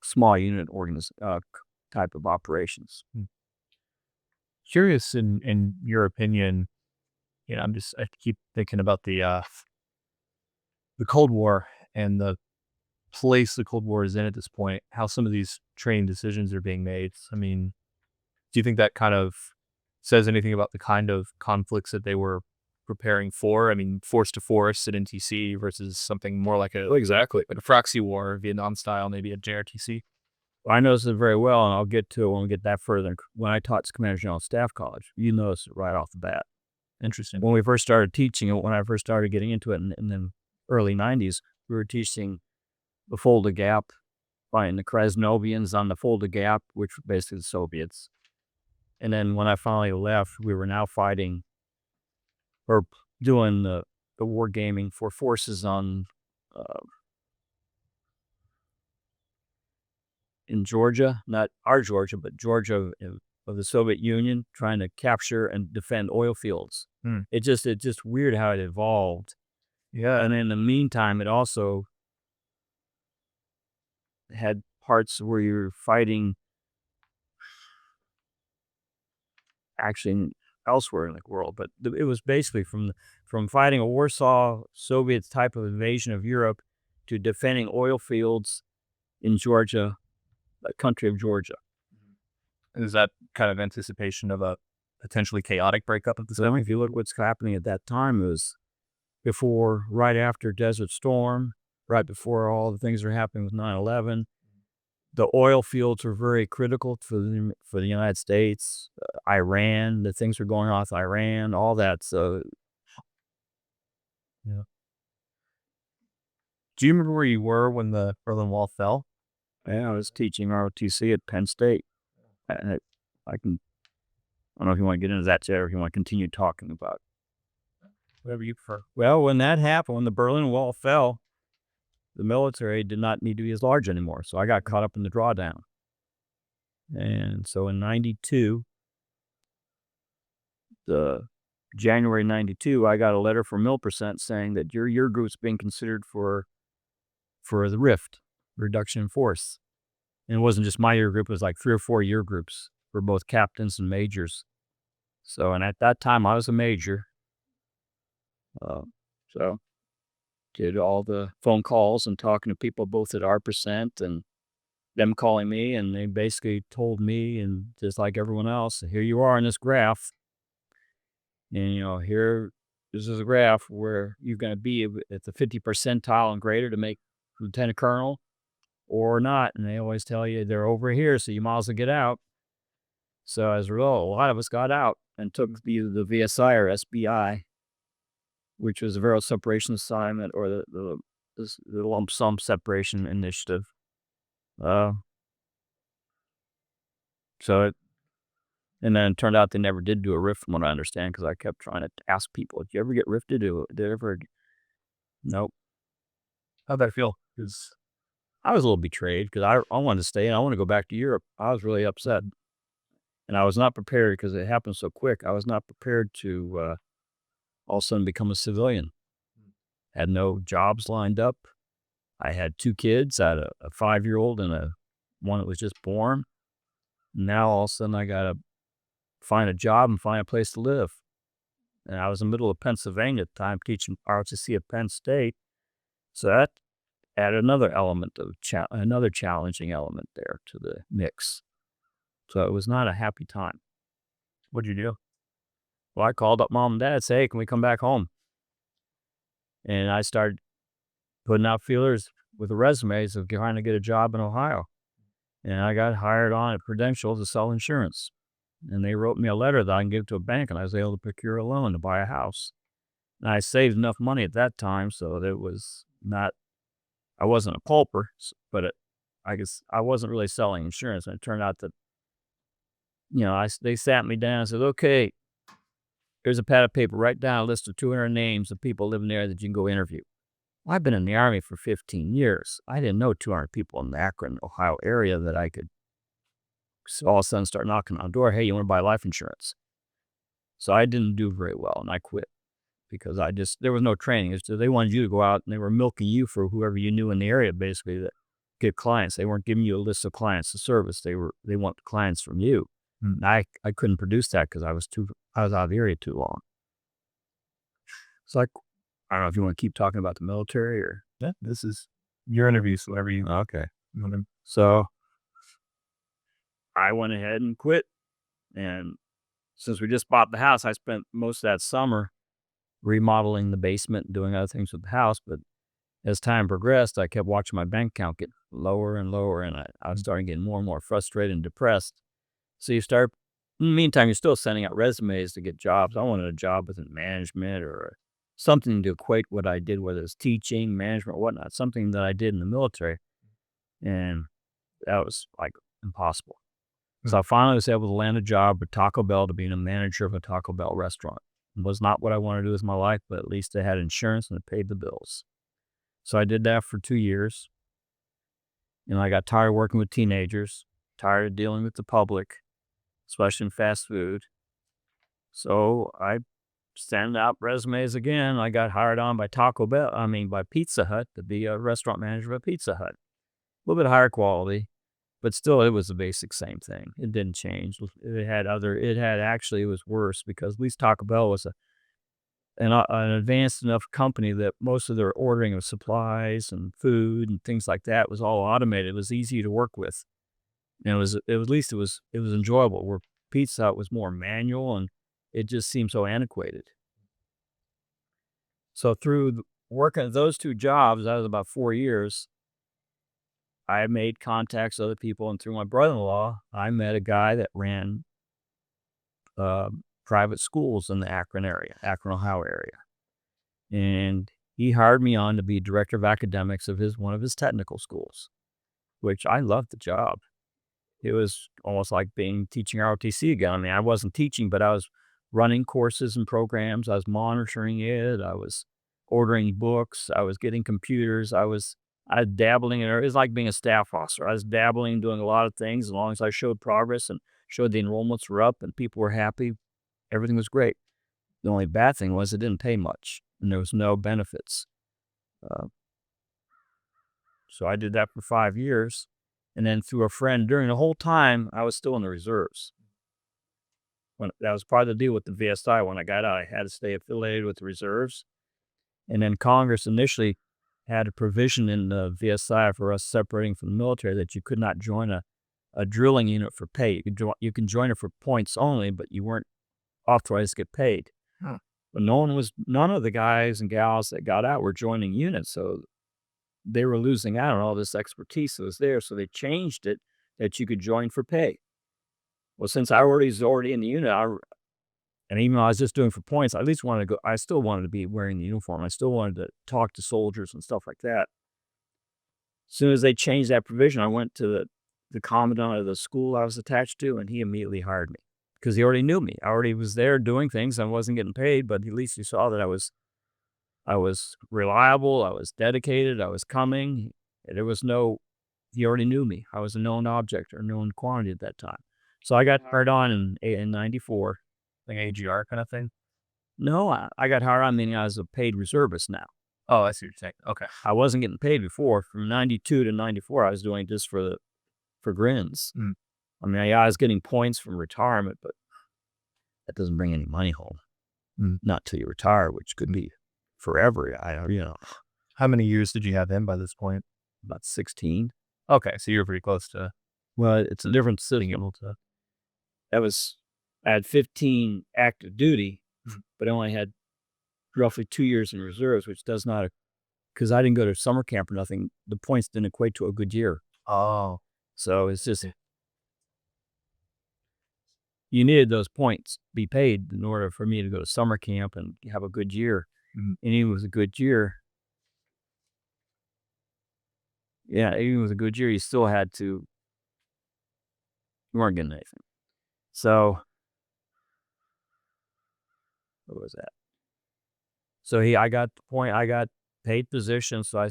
small unit type of operations. Curious in your opinion, I keep thinking about the Cold War and the place the Cold War is in at this point, how some of these training decisions are being made. I mean, do you think that kind of says anything about the kind of conflicts that they were preparing for? I mean, force to force at NTC versus something more like a proxy war, Vietnam style, maybe at JRTC? I noticed it very well, and I'll get to it when we get that further. When I taught Commander General Staff College, you notice it right off the bat. Interesting. When we first started teaching it, when I first started getting into it in the early 90s, we were teaching the Fulda Gap, fighting the Krasnovians on the Fulda Gap, which were basically the Soviets. And then when I finally left, we were now fighting or doing the war gaming for forces on in Georgia, not our Georgia, but Georgia of the Soviet Union, trying to capture and defend oil fields. It's just weird how it evolved. Yeah. And in the meantime, it also had parts where you're fighting actually elsewhere in the world, but it was basically from fighting a Warsaw Soviet type of invasion of Europe to defending oil fields in Georgia, the country of Georgia. Is that kind of anticipation of a potentially chaotic breakup of the So if you look what's happening at that time, it was right after Desert Storm, right before all the things that are happening with 9/11. the oil fields were very critical for the United States, Iran, the things were going on with Iran, all that. So, Yeah. Do you remember where you were when the Berlin Wall fell? yeah, I was teaching ROTC at Penn State. And I don't know if you want to get into that, Jay, or if you want to continue talking about Whatever you prefer. Well, when that happened, when the Berlin Wall fell, the military did not need to be as large anymore. So I got caught up in the drawdown. And so in 92, January 92, I got a letter from Milpercent saying that your year group's being considered for the RIFT, reduction in force. And it wasn't just my year group, it was like 3 or 4 year groups for both captains and majors. So, and at that time I was a major. So did all the phone calls and talking to people both at our percent and them calling me, and they basically told me, and just like everyone else, here you are in this graph. And, here, this is a graph where you're going to be at the 50 percentile and greater to make lieutenant colonel or not. And they always tell you they're over here, so you might as well get out. So as a result, a lot of us got out and took the VSI or SBI, which was a Vero Separation Assignment, or the lump sum separation initiative. And then it turned out they never did do a RIF, from what I understand, because I kept trying to ask people, did you ever get RIFted? Did it ever? Nope. How'd that feel? Because I was a little betrayed because I wanted to stay and I want to go back to Europe. I was really upset. And I was not prepared because it happened so quick. I was not prepared to all of a sudden become a civilian. Had no jobs lined up. I had 2 kids. I had a 5-year-old and one that was just born. Now all of a sudden I got to find a job and find a place to live. And I was in the middle of Pennsylvania at the time teaching ROTC at Penn State. So that added another element of another challenging element there to the mix. So it was not a happy time. what'd you do? Well, I called up mom and dad, say, hey, can we come back home? And I started putting out feelers with the resumes of trying to get a job in Ohio. And I got hired on at Prudential to sell insurance. And they wrote me a letter that I can give to a bank, and I was able to procure a loan to buy a house. And I saved enough money at that time so that it was not, I wasn't a pauper, but I guess I wasn't really selling insurance. And it turned out that, they sat me down and said, okay, here's a pad of paper, write down a list of 200 names of people living there that you can go interview. Well, I've been in the Army for 15 years. I didn't know 200 people in the Akron, Ohio area that I could all of a sudden start knocking on the door. Hey, you want to buy life insurance? So I didn't do very well, and I quit because there was no training. They wanted you to go out, and they were milking you for whoever you knew in the area, basically, that get clients. They weren't giving you a list of clients to service. They want clients from you. And I couldn't produce that because I was out of the area too long. So I don't know if you want to keep talking about the military or. Yeah, this is your interview, so whatever you Okay. want to. So I went ahead and quit. And since we just bought the house, I spent most of that summer remodeling the basement and doing other things with the house. But as time progressed, I kept watching my bank account get lower and lower, and I was starting getting more and more frustrated and depressed. So in the meantime, you're still sending out resumes to get jobs. I wanted a job within management or something to equate what I did, whether it's teaching, management, whatnot, something that I did in the military. And that was like impossible. So I finally was able to land a job at Taco Bell to being a manager of a Taco Bell restaurant. It was not what I wanted to do with my life, but at least I had insurance and it paid the bills. So I did that for 2 years. And I got tired of working with teenagers, tired of dealing with the public, especially in fast food. So I sent out resumes again. I got hired on by by Pizza Hut to be a restaurant manager of a Pizza Hut. A little bit higher quality, but still it was the basic same thing. It didn't change. It was worse because at least Taco Bell was an advanced enough company that most of their ordering of supplies and food and things like that was all automated. It was easy to work with. And it was enjoyable. Where Pizza Hut was more manual and it just seemed so antiquated. So through working at those 2 jobs, that was about 4 years, I made contacts with other people, and through my brother-in-law, I met a guy that ran private schools in the Akron area, Akron, Ohio area. And he hired me on to be director of academics of one of his technical schools, which I loved the job. It was almost like teaching ROTC again. I mean, I wasn't teaching, but I was running courses and programs. I was monitoring it. I was ordering books. I was getting computers. I was dabbling in it. It was like being a staff officer. I was dabbling, doing a lot of things. As long as I showed progress and showed the enrollments were up and people were happy, everything was great. The only bad thing was it didn't pay much and there was no benefits. So I did that for 5 years. And then through a friend, during the whole time, I was still in the reserves. That was part of the deal with the VSI. When I got out, I had to stay affiliated with the reserves. And then Congress initially had a provision in the VSI for us separating from the military that you could not join a drilling unit for pay. You can join it for points only, but you weren't authorized to get paid. Huh. But none of the guys and gals that got out were joining units, so they were losing out on all this expertise that was there. So they changed it that you could join for pay. Well, since I was already in the unit, and even though I was just doing for points, I at least wanted to go. I still wanted to be wearing the uniform. I still wanted to talk to soldiers and stuff like that. As soon as they changed that provision, I went to the commandant of the school I was attached to, and he immediately hired me because he already knew me. I already was there doing things. I wasn't getting paid, but at least he saw that I was reliable. I was dedicated. I was coming. He already knew me. I was a known object or known quantity at that time. So I got hired on in 94. Like AGR kind of thing? No, I got hired on, meaning I was a paid reservist now. Oh, I see what you're saying. Okay. I wasn't getting paid before. From 92 to 94, I was doing it just for grins. Mm. I mean, I was getting points from retirement, but that doesn't bring any money home. Not till you retire, which could be forever. How many years did you have him by this point? About 16. Okay, so you were pretty close to. Well, it's a different sitting able to. I had 15 active duty, but I only had roughly 2 years in reserves, which does not, because I didn't go to summer camp or nothing. The points didn't equate to a good year. Oh. So it's just, you needed those points be paid in order for me to go to summer camp and have a good year. And even with a good year, you still had to, you weren't getting anything. So, what was that? So I got the point, I got paid position, so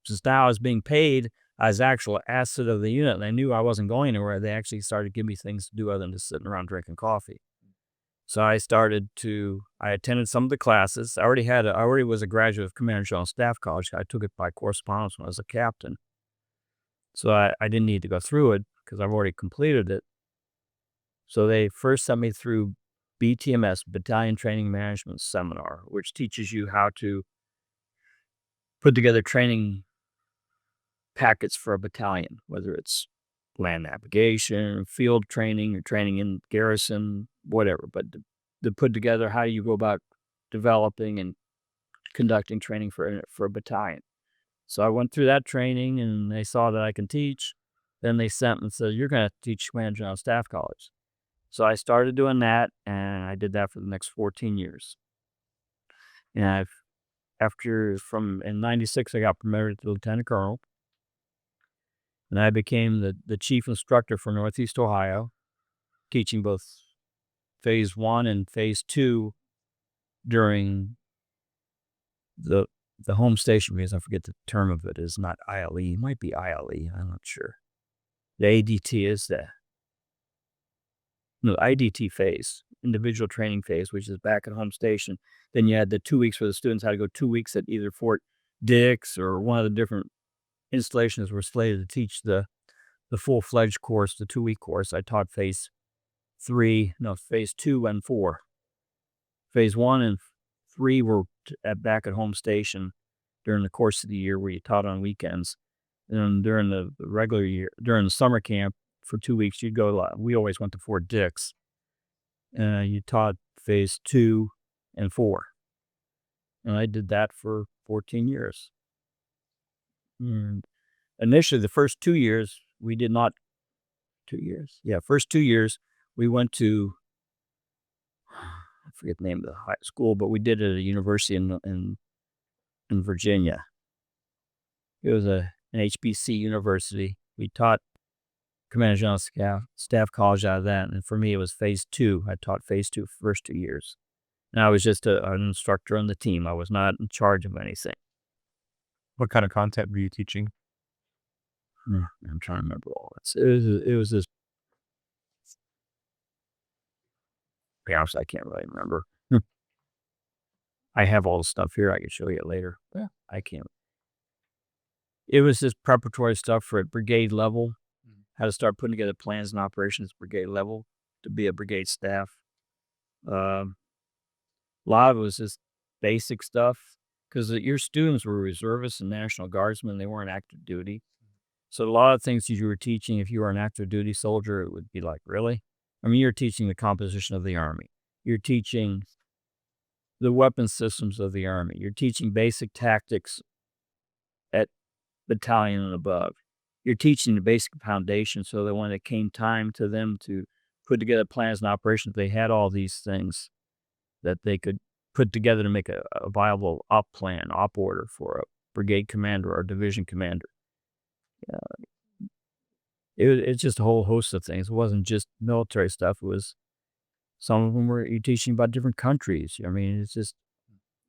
since now I was being paid as actual asset of the unit, and I knew I wasn't going anywhere, they actually started giving me things to do other than just sitting around drinking coffee. So I attended some of the classes. I already was a graduate of Commander General Staff College. I took it by correspondence when I was a captain. So I didn't need to go through it because I've already completed it. So they first sent me through BTMS, Battalion Training Management Seminar, which teaches you how to put together training packets for a battalion, whether it's land navigation, field training, or training in garrison, whatever. But to put together how you go about developing and conducting training for a battalion. So I went through that training, and they saw that I can teach. Then they sent and said, "You're going to teach Commander General Staff College." So I started doing that, and I did that for the next 14 years. And in 96, I got promoted to lieutenant colonel. And I became the chief instructor for Northeast Ohio, teaching both Phase 1 and Phase 2 during the home station, because I forget the term of it, is not ILE. It might be ILE. I'm not sure. The ADT is IDT phase, individual training phase, which is back at home station. Then you had the 2 weeks where the students had to go 2 weeks at either Fort Dix or one of the different installations were slated to teach the full-fledged course, the 2-week course. I taught Phase 2 and 4. Phase 1 and 3 were back at home station during the course of the year where you taught on weekends. And during the regular year, during the summer camp for 2 weeks, you'd go, we always went to Fort Dix. You taught Phase 2 and 4. And I did that for 14 years. And initially the first 2 years we did not 2 years. Yeah, first 2 years we went to I forget the name of the high school, but we did it at a university in Virginia. It was an HBC university. We taught Commander General Staff College out of that, and for me it was phase 2. I taught phase 2 first 2 years. And I was just an instructor on the team. I was not in charge of anything. What kind of content were you teaching? I'm trying to remember all that. It was this. To be honest, I can't really remember. I have all the stuff here. I can show you it later. Yeah. I can't. It was this preparatory stuff for at brigade level, how to start putting together plans and operations at brigade level to be a brigade staff. A lot of it was just basic stuff because your students were reservists and National Guardsmen. They weren't active duty. So a lot of things you were teaching, if you were an active duty soldier, it would be like, really? I mean, you're teaching the composition of the Army. You're teaching the weapon systems of the Army. You're teaching basic tactics at battalion and above. You're teaching the basic foundation so that when it came time to them to put together plans and operations, they had all these things that they could put together to make a viable op plan, op order for a brigade commander or division commander. It's just a whole host of things. It wasn't just military stuff. It was some of them were you teaching about different countries. I mean, it's just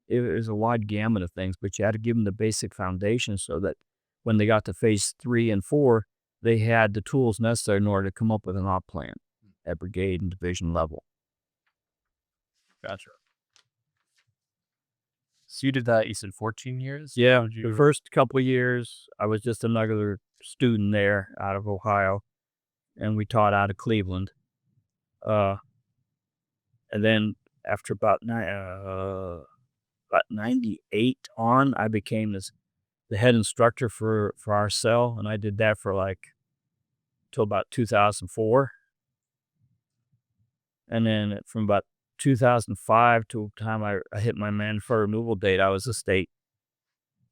it was a wide gamut of things, but you had to give them the basic foundation so that when they got to phase 3 and 4, they had the tools necessary in order to come up with an op plan at brigade and division level. Gotcha. So you did that, you said 14 years? Yeah, the first couple of years, I was just another student there out of Ohio, and we taught out of Cleveland. And then after about 98 on, I became the head instructor for our cell, and I did that for till about 2004. And then from about 2005 to the time I hit my mandatory removal date, I was a state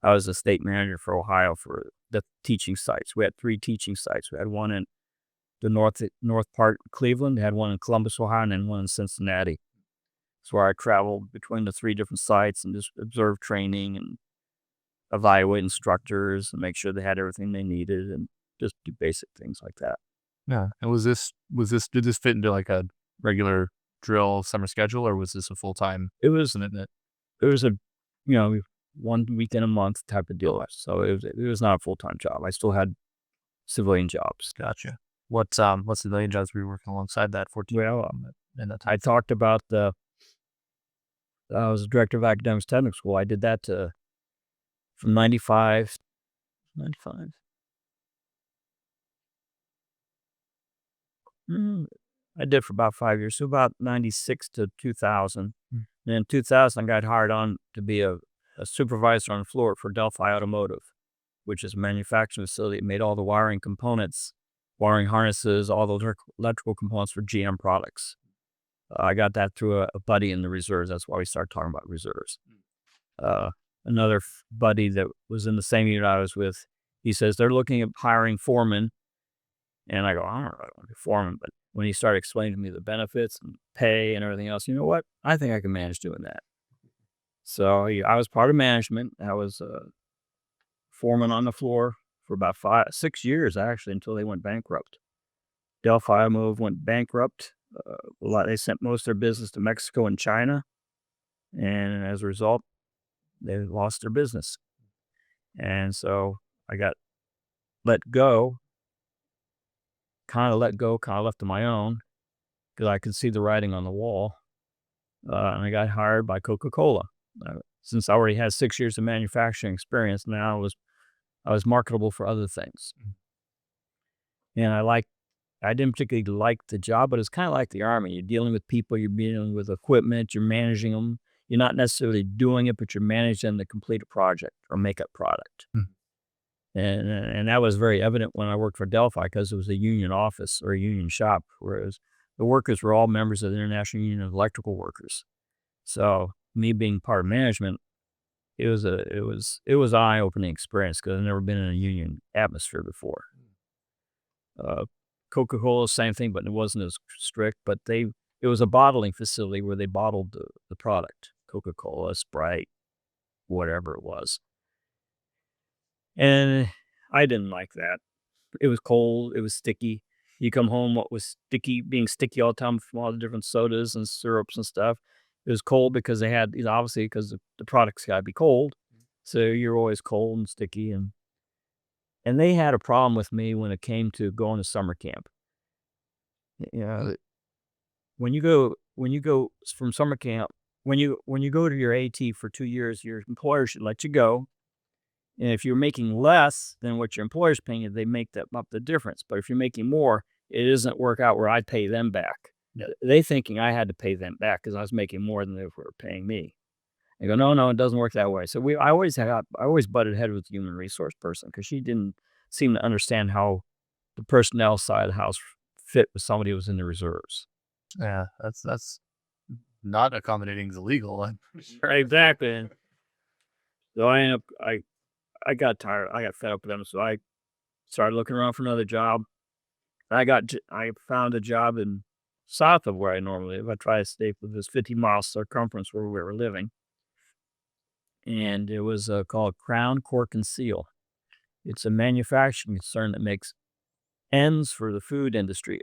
manager for Ohio for the teaching sites. We had 3 teaching sites. We had one in the north part of Cleveland, we had one in Columbus, Ohio, and then one in Cincinnati. So where I traveled between the 3 different sites and just observed training and evaluate instructors and make sure they had everything they needed and just do basic things like that. Yeah. And did this fit into like a regular drill summer schedule, or was this a full-time? It was a 1 weekend a month type of deal. So it was not a full-time job. I still had civilian jobs. Gotcha. What civilian jobs were you working alongside that 14? Well, and I talked about I was a director of academics technical school. I did that from 95. I did for about 5 years, so about 96 to 2000. And in 2000, I got hired on to be a supervisor on the floor for Delphi Automotive, which is a manufacturing facility that made all the wiring components, wiring harnesses, all those electrical components for GM products. I got that through a buddy in the reserves. That's why we started talking about reserves. Another buddy that was in the same unit I was with, he says they're looking at hiring foremen. And I go, I don't really want to be foreman. But when he started explaining to me the benefits and pay and everything else, you know what? I think I can manage doing that. So I was part of management. I was a foreman on the floor for about 6 years, actually, until they went bankrupt. Delphi went bankrupt. They sent most of their business to Mexico and China. And as a result, they lost their business. And so I got let go, kind of left on my own because I could see the writing on the wall. And I got hired by Coca-Cola. Since I already had 6 years of manufacturing experience, now I was marketable for other things. And I didn't particularly like the job, but it's kind of like the Army. You're dealing with people, you're dealing with equipment, you're managing them. You're not necessarily doing it, but you're managing them to complete a project or make a product. And that was very evident when I worked for Delphi because it was a union office or a union shop, whereas the workers were all members of the International Union of Electrical Workers. So me being part of management, it was an eye-opening experience because I've never been in a union atmosphere before. Coca-Cola, same thing, but it wasn't as strict. But it was a bottling facility where they bottled the product, Coca-Cola, Sprite, whatever it was. And I didn't like that. It was cold. It was sticky. You come home, what was being sticky all the time from all the different sodas and syrups and stuff. It was cold because they had, obviously, because the product's got to be cold. So you're always cold and sticky. And they had a problem with me when it came to going to summer camp. When you go from summer camp, when you go to your AT for 2 years, your employer should let you go. And if you're making less than what your employer's paying you, they make that up the difference. But if you're making more, it doesn't work out where I pay them back. Yeah. They thinking I had to pay them back because I was making more than they were paying me. They go, no, it doesn't work that way. So I always butted heads with the human resource person because she didn't seem to understand how the personnel side of the house fit with somebody who was in the reserves. Yeah, that's not accommodating is illegal. I'm sure. Exactly. And so I got tired. I got fed up with them. So I started looking around for another job. I found a job in south of where I normally live. I try to stay with this 50-mile circumference where we were living. And it was called Crown, Cork, and Seal. It's a manufacturing concern that makes ends for the food industry,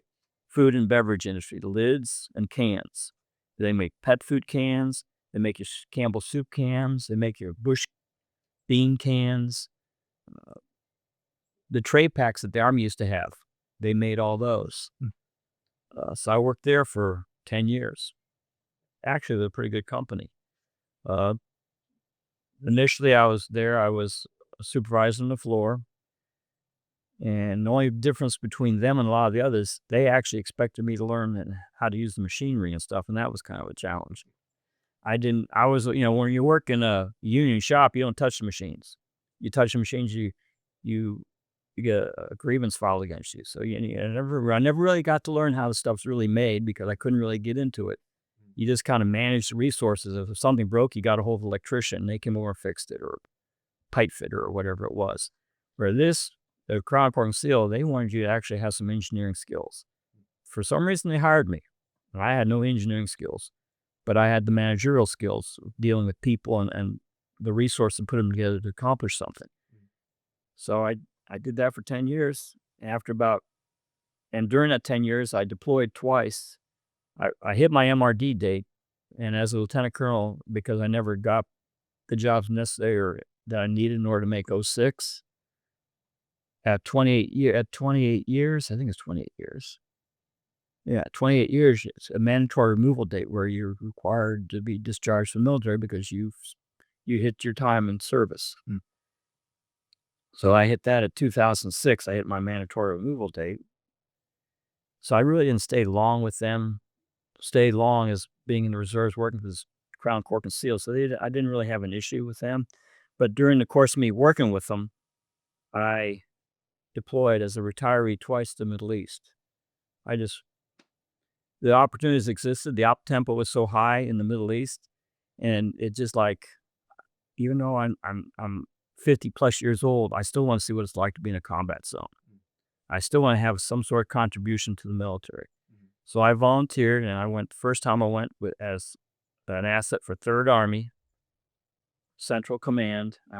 food and beverage industry, the lids and cans. They make pet food cans. They make your Campbell soup cans. They make your Bush bean cans. The tray packs that the Army used to have, they made all those. So I worked there for 10 years. Actually, they're a pretty good company. Initially, I was a supervisor on the floor. And the only difference between them and a lot of the others, they actually expected me to learn how to use the machinery and stuff. And that was kind of a challenge. When you work in a union shop, you don't touch the machines. You touch the machines, you get a grievance filed against you. So I never really got to learn how the stuff's really made because I couldn't really get into it. You just kind of manage the resources. If something broke, you got a hold of an electrician and they came over and fixed it, or pipe fitter or whatever it was. Where the Crown, Cork, and Seal, they wanted you to actually have some engineering skills. For some reason, they hired me. I had no engineering skills, but I had the managerial skills of dealing with people and the resource to put them together to accomplish something. So I did that for 10 years. And during that 10 years, I deployed twice. I hit my MRD date, and as a lieutenant colonel, because I never got the jobs necessary or that I needed in order to make 06, at 28 years, I think it's 28 years. Yeah, 28 years, it's a mandatory removal date where you're required to be discharged from the military because you hit your time in service. So I hit that at 2006. I hit my mandatory removal date. So I really didn't stay long with them. Stayed long as being in the reserves, working for this Crown, Cork, and Seal. So I didn't really have an issue with them. But during the course of me working with them, I deployed as a retiree twice to the Middle East. The opportunities existed. The op tempo was so high in the Middle East, and it just like, even though I'm 50 plus years old, I still want to see what it's like to be in a combat zone. I still want to have some sort of contribution to the military. So I volunteered, and first time I went as an asset for 3rd Army, Central Command. I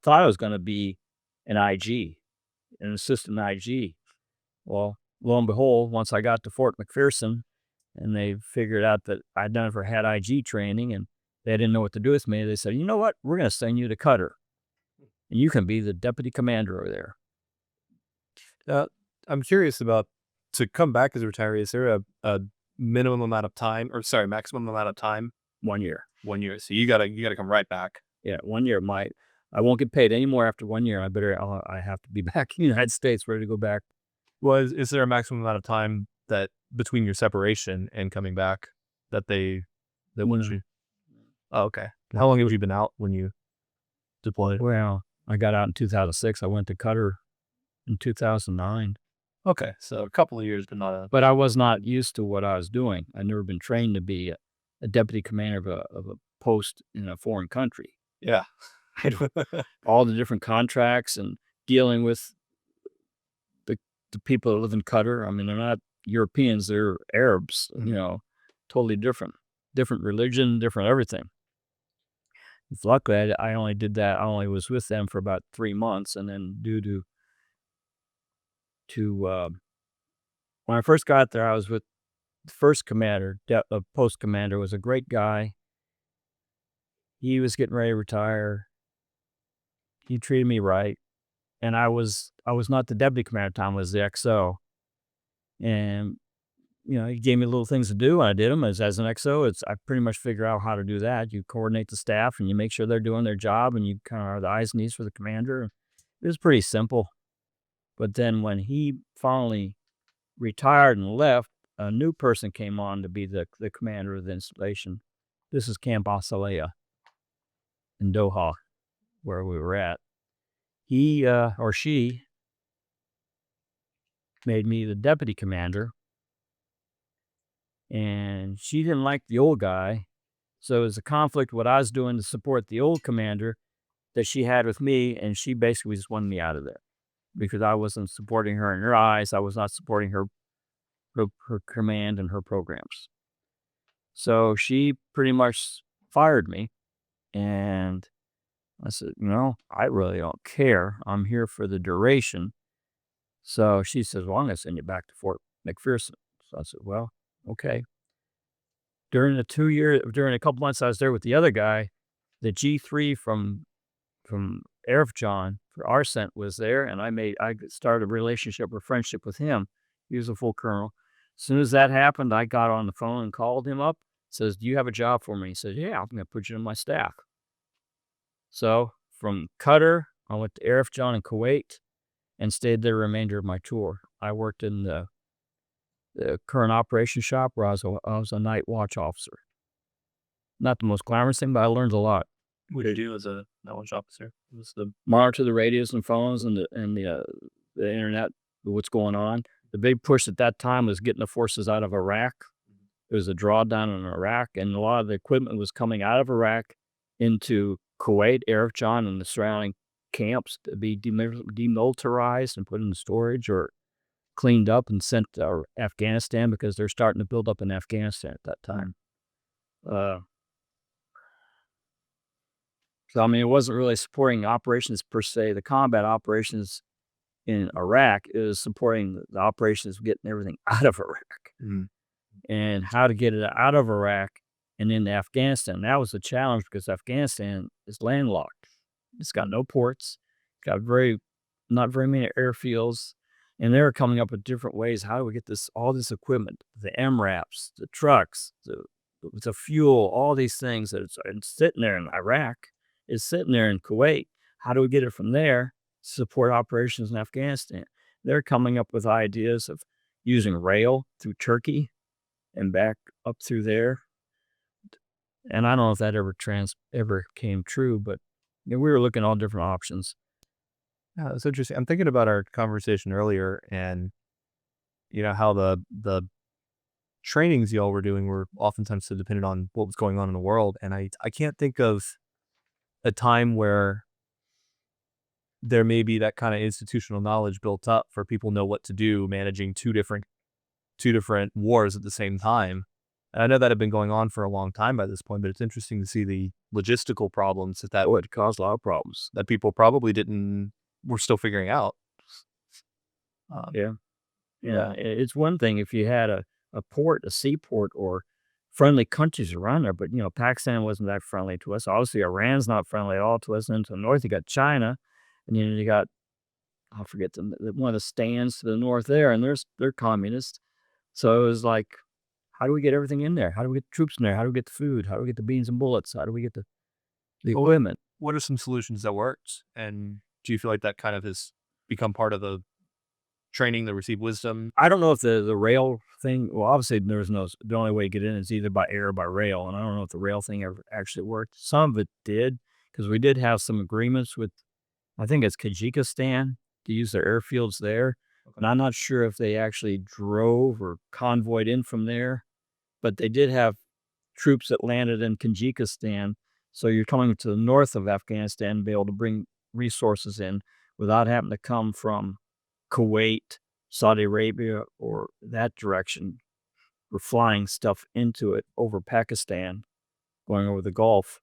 thought I was going to be an IG, an assistant IG. Well, lo and behold, once I got to Fort McPherson, and they figured out that I'd never had IG training, and they didn't know what to do with me, they said, you know what, we're going to send you to Qatar, and you can be the deputy commander over there. I'm curious about, to come back as a retiree, is there a minimum amount of time, maximum amount of time? 1 year. 1 year. So you gotta come right back. Yeah, 1 year. I won't get paid anymore after 1 year. I have to be back in the United States, ready to go back. Is there a maximum amount of time that between your separation and coming back that want you? Oh, okay. How long have you been out when you deployed? Well, I got out in 2006. I went to Qatar in 2009. Okay, so a couple of years, but not a... But I was not used to what I was doing. I'd never been trained to be a deputy commander of a post in a foreign country. Yeah. all the different contracts and dealing with the people that live in Qatar. I mean, they're not Europeans, they're Arabs, totally different religion, different everything. Luckily, I only did that. I only was with them for about 3 months, and then due to when I first got there, I was with the first commander. Post commander was a great guy. He was getting ready to retire. He treated me right, and I was not the deputy commander at the time. I was the XO, and he gave me little things to do, and I did them as an XO. I pretty much figure out how to do that. You coordinate the staff, and you make sure they're doing their job, and you kind of are the eyes and ears for the commander. It was pretty simple. But then when he finally retired and left, a new person came on to be the commander of the installation. This is Camp Asalea in Doha, where we were at. He or she made me the deputy commander, and she didn't like the old guy, so it was a conflict what I was doing to support the old commander that she had with me, and she basically just wanted me out of there because I wasn't supporting her in her eyes. I was not supporting her command and her programs. So she pretty much fired me, and I said, I really don't care. I'm here for the duration. So she says, well, I'm going to send you back to Fort McPherson. So I said, well, okay. During a couple months I was there with the other guy, the G3 from John for Arsent was there, and I started a relationship or friendship with him. He was a full colonel. As soon as that happened, I got on the phone and called him up. Says, do you have a job for me? He said, yeah, I'm going to put you on my staff. So from Qatar, I went to John in Kuwait and stayed there the remainder of my tour. I worked in the current operations shop where I was a night watch officer. Not the most glamorous thing, but I learned a lot. What did you do as a night watch officer? It was the monitor the radios and phones and the internet, what's going on. The big push at that time was getting the forces out of Iraq. There was a drawdown in Iraq, and a lot of the equipment was coming out of Iraq into Kuwait, John, and the surrounding camps to be demilitarized and put in storage or cleaned up and sent to Afghanistan because they're starting to build up in Afghanistan at that time. So, I mean, it wasn't really supporting operations per se. The combat operations in Iraq is supporting the operations of getting everything out of Iraq and how to get it out of Iraq and into Afghanistan. That was a challenge because Afghanistan is landlocked. It's got no ports, got not very many airfields, and they're coming up with different ways. How do we get all this equipment, the MRAPs, the trucks, the fuel, all these things that it's sitting there in Iraq, is sitting there in Kuwait. How do we get it from there to support operations in Afghanistan? They're coming up with ideas of using rail through Turkey and back up through there. And I don't know if that ever came true, but we were looking at all different options. Yeah, that's interesting. I'm thinking about our conversation earlier and how the trainings y'all were doing were oftentimes so dependent on what was going on in the world. And I can't think of a time where there may be that kind of institutional knowledge built up for people know what to do managing two different wars at the same time. And I know that had been going on for a long time by this point, but it's interesting to see the logistical problems that would cause a lot of problems that people probably were still figuring out. Yeah. It's one thing if you had a port, a seaport, or friendly countries around there, but Pakistan wasn't that friendly to us. Obviously, Iran's not friendly at all to us. And to the north, you got China, and you got I forget one of the stands to the north there, and they're communist. So it was like, how do we get everything in there? How do we get the troops in there? How do we get the food? How do we get the beans and bullets? How do we get the equipment? What are some solutions that worked? And do you feel like that kind of has become part of the training, the received wisdom? I don't know if the rail thing, well, obviously the only way to get in is either by air or by rail. And I don't know if the rail thing ever actually worked. Some of it did, because we did have some agreements with, I think it's Tajikistan, to use their airfields there. Okay. And I'm not sure if they actually drove or convoyed in from there, but they did have troops that landed in Tajikistan So you're coming to the north of Afghanistan and be able to bring resources in without having to come from Kuwait, Saudi Arabia, or that direction. We're flying stuff into it over Pakistan, going over the Gulf.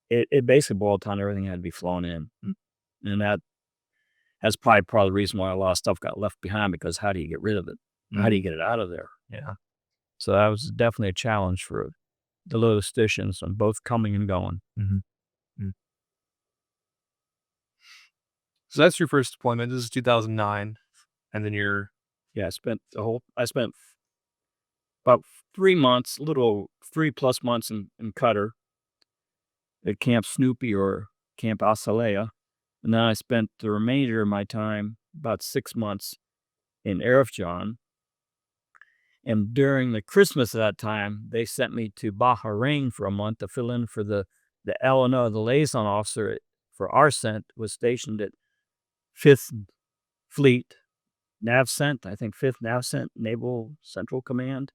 It basically boiled down to everything had to be flown in. And that's probably part of the reason why a lot of stuff got left behind, because how do you get rid of it? How do you get it out of there? Yeah. So that was definitely a challenge for the logisticians on both coming and going. So that's your first deployment. This is 2009. And then you're... Yeah, I spent about 3 months, a little 3+ months in Qatar at Camp Snoopy or Camp Asalea. And then I spent the remainder of my time, about 6 months, in Arifjan. And during the Christmas of that time, they sent me to Bahrain for a month to fill in for the LNO, the liaison officer for ARCENT, was stationed at 5th Fleet NAVCENT, I think 5th NAVCENT, Naval Central Command.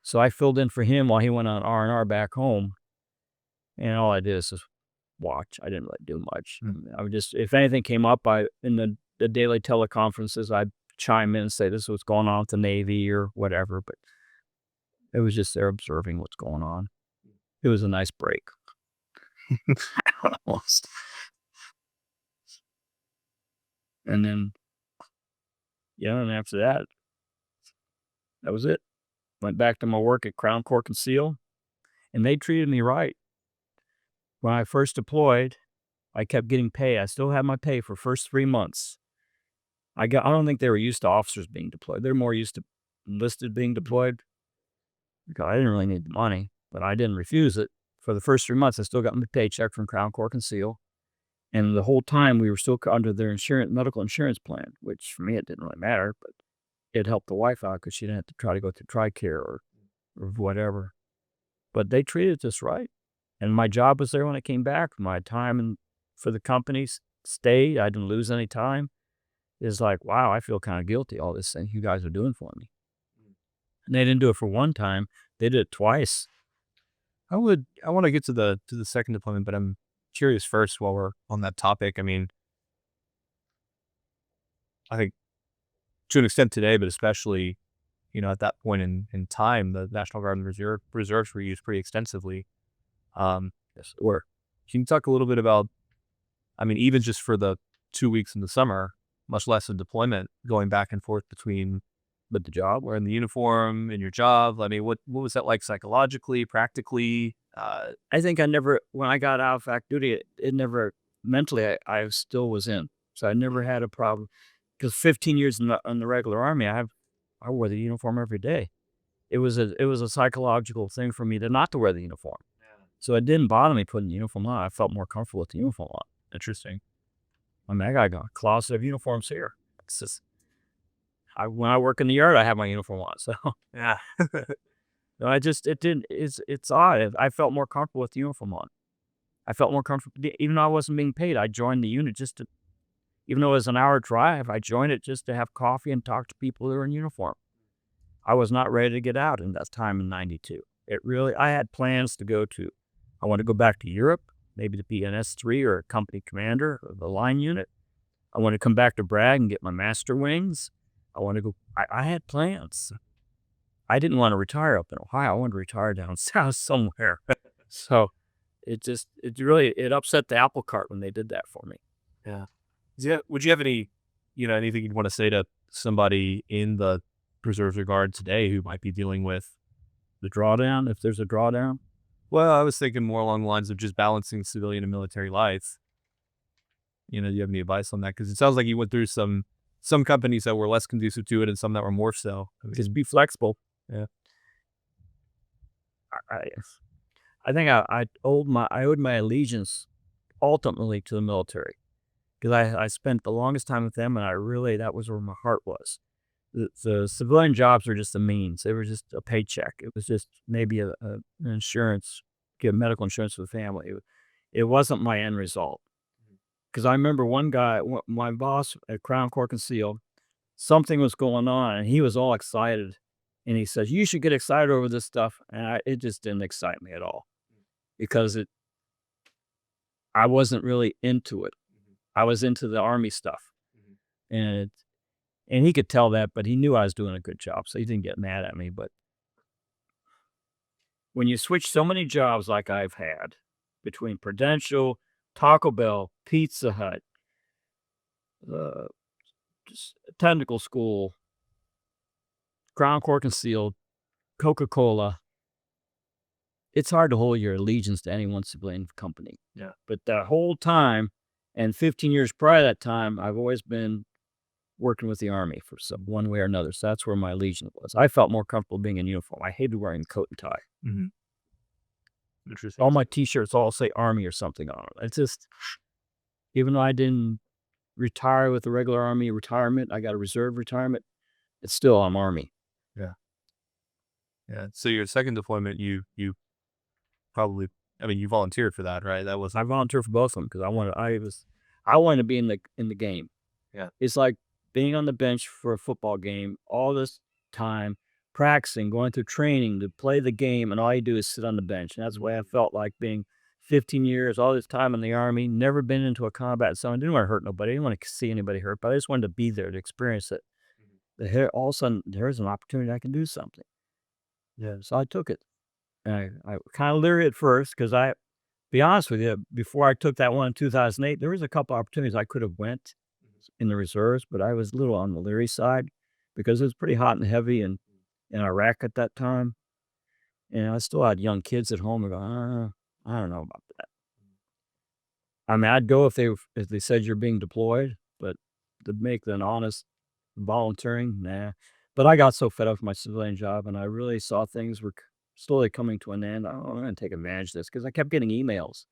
So I filled in for him while he went on R&R back home. And all I did is just watch. I didn't really do much. I would just, if anything came up, in the daily teleconferences, I'd chime in and say, this is what's going on with the Navy or whatever. But it was just there observing what's going on. It was a nice break. Almost. And then, and after that, that was it. Went back to my work at Crown, Cork, and Seal, and they treated me right. When I first deployed, I kept getting pay. I still had my pay for first 3 months. I don't think they were used to officers being deployed. They're more used to enlisted being deployed. Because I didn't really need the money, but I didn't refuse it. For the first 3 months, I still got my paycheck from Crown, Cork, and Seal. And the whole time, we were still under their medical insurance plan, which for me, it didn't really matter, but it helped the wife out because she didn't have to try to go through TRICARE or whatever. But they treated us right. And my job was there when I came back. My time for the companies stayed. I didn't lose any time. It's like, wow, I feel kind of guilty, all this thing you guys are doing for me. And they didn't do it for one time. They did it twice. I want to get to the second deployment, but I'm curious first while we're on that topic. I mean, I think to an extent today, but especially, at that point in time, the National Guard and Reserves were used pretty extensively. Yes, they were. Can you talk a little bit about, I mean, even just for the 2 weeks in the summer, much less a deployment, going back and forth between the job, wearing the uniform and your job? I mean, what was that like psychologically, practically? I think when I got out of active duty, it never, mentally, I still was in. So I never had a problem. Because 15 years in the regular Army, I wore the uniform every day. It was a psychological thing for me not to wear the uniform. Yeah. So it didn't bother me putting the uniform on. I felt more comfortable with the uniform on. Interesting. I mean, I got a closet of uniforms here. It's just, when I work in the yard, I have my uniform on. So yeah. It's odd. I felt more comfortable with the uniform on. I felt more comfortable, even though I wasn't being paid. I joined the unit even though it was an hour drive, I joined it just to have coffee and talk to people who were in uniform. I was not ready to get out in that time in 92. I had plans I want to go back to Europe, maybe to be an S3 or a company commander of the line unit. I want to come back to Bragg and get my master wings. I had plans. I didn't want to retire up in Ohio. I wanted to retire down south somewhere. So it upset the apple cart when they did that for me. Yeah. Would you have anything you'd want to say to somebody in the Reserves or Guard today who might be dealing with the drawdown, if there's a drawdown? Well, I was thinking more along the lines of just balancing civilian and military life. Do you have any advice on that? Because it sounds like you went through some companies that were less conducive to it and some that were more so. Just be flexible. Yeah. I think I owed my allegiance ultimately to the military, because I spent the longest time with them, and that was where my heart was. The civilian jobs were just a means. They were just a paycheck. It was just maybe an insurance, get medical insurance for the family. It wasn't my end result. Because I remember one guy, my boss at Crown, Cork, and Seal, something was going on, and he was all excited. And he says, you should get excited over this stuff. And it just didn't excite me at all. Because I wasn't really into it. I was into the Army stuff. And he could tell that, but he knew I was doing a good job, so he didn't get mad at me. But when you switch so many jobs like I've had, between Prudential, Taco Bell, Pizza Hut, uh, just technical school, Crown Cork and Seal, Coca-Cola, it's hard to hold your allegiance to any one civilian company. Yeah. But that whole time, and 15 years prior to that time, I've always been working with the Army for some one way or another. So that's where my allegiance was. I felt more comfortable being in uniform. I hated wearing coat and tie. Mm-hmm. Interesting. All my T-shirts all say Army or something on it. It's just, even though I didn't retire with the regular Army retirement, I got a reserve retirement. It's still I'm Army. Yeah. So your second deployment, you probably, I mean, you volunteered for that, right? That was I volunteered for both of them because I wanted to be in the game. Yeah. It's like being on the bench for a football game all this time, practicing, going through training to play the game, and all you do is sit on the bench. And that's the way I felt like being 15 years, all this time in the Army, never been into a combat zone. I didn't want to hurt nobody. I didn't want to see anybody hurt, but I just wanted to be there to experience it. Here, all of a sudden, there's an opportunity I can do something. Yeah, so I took it. And I kind of leery at first because be honest with you, before I took that one in 2008, there was a couple opportunities I could have went in the reserves, but I was a little on the leery side because it was pretty hot and heavy in Iraq at that time. And I still had young kids at home and go, I don't know about that. I mean, I'd go if they said you're being deployed, but to make an honest volunteering, nah. But I got so fed up with my civilian job, and I really saw things were slowly coming to an end. I'm going to take advantage of this because I kept getting emails.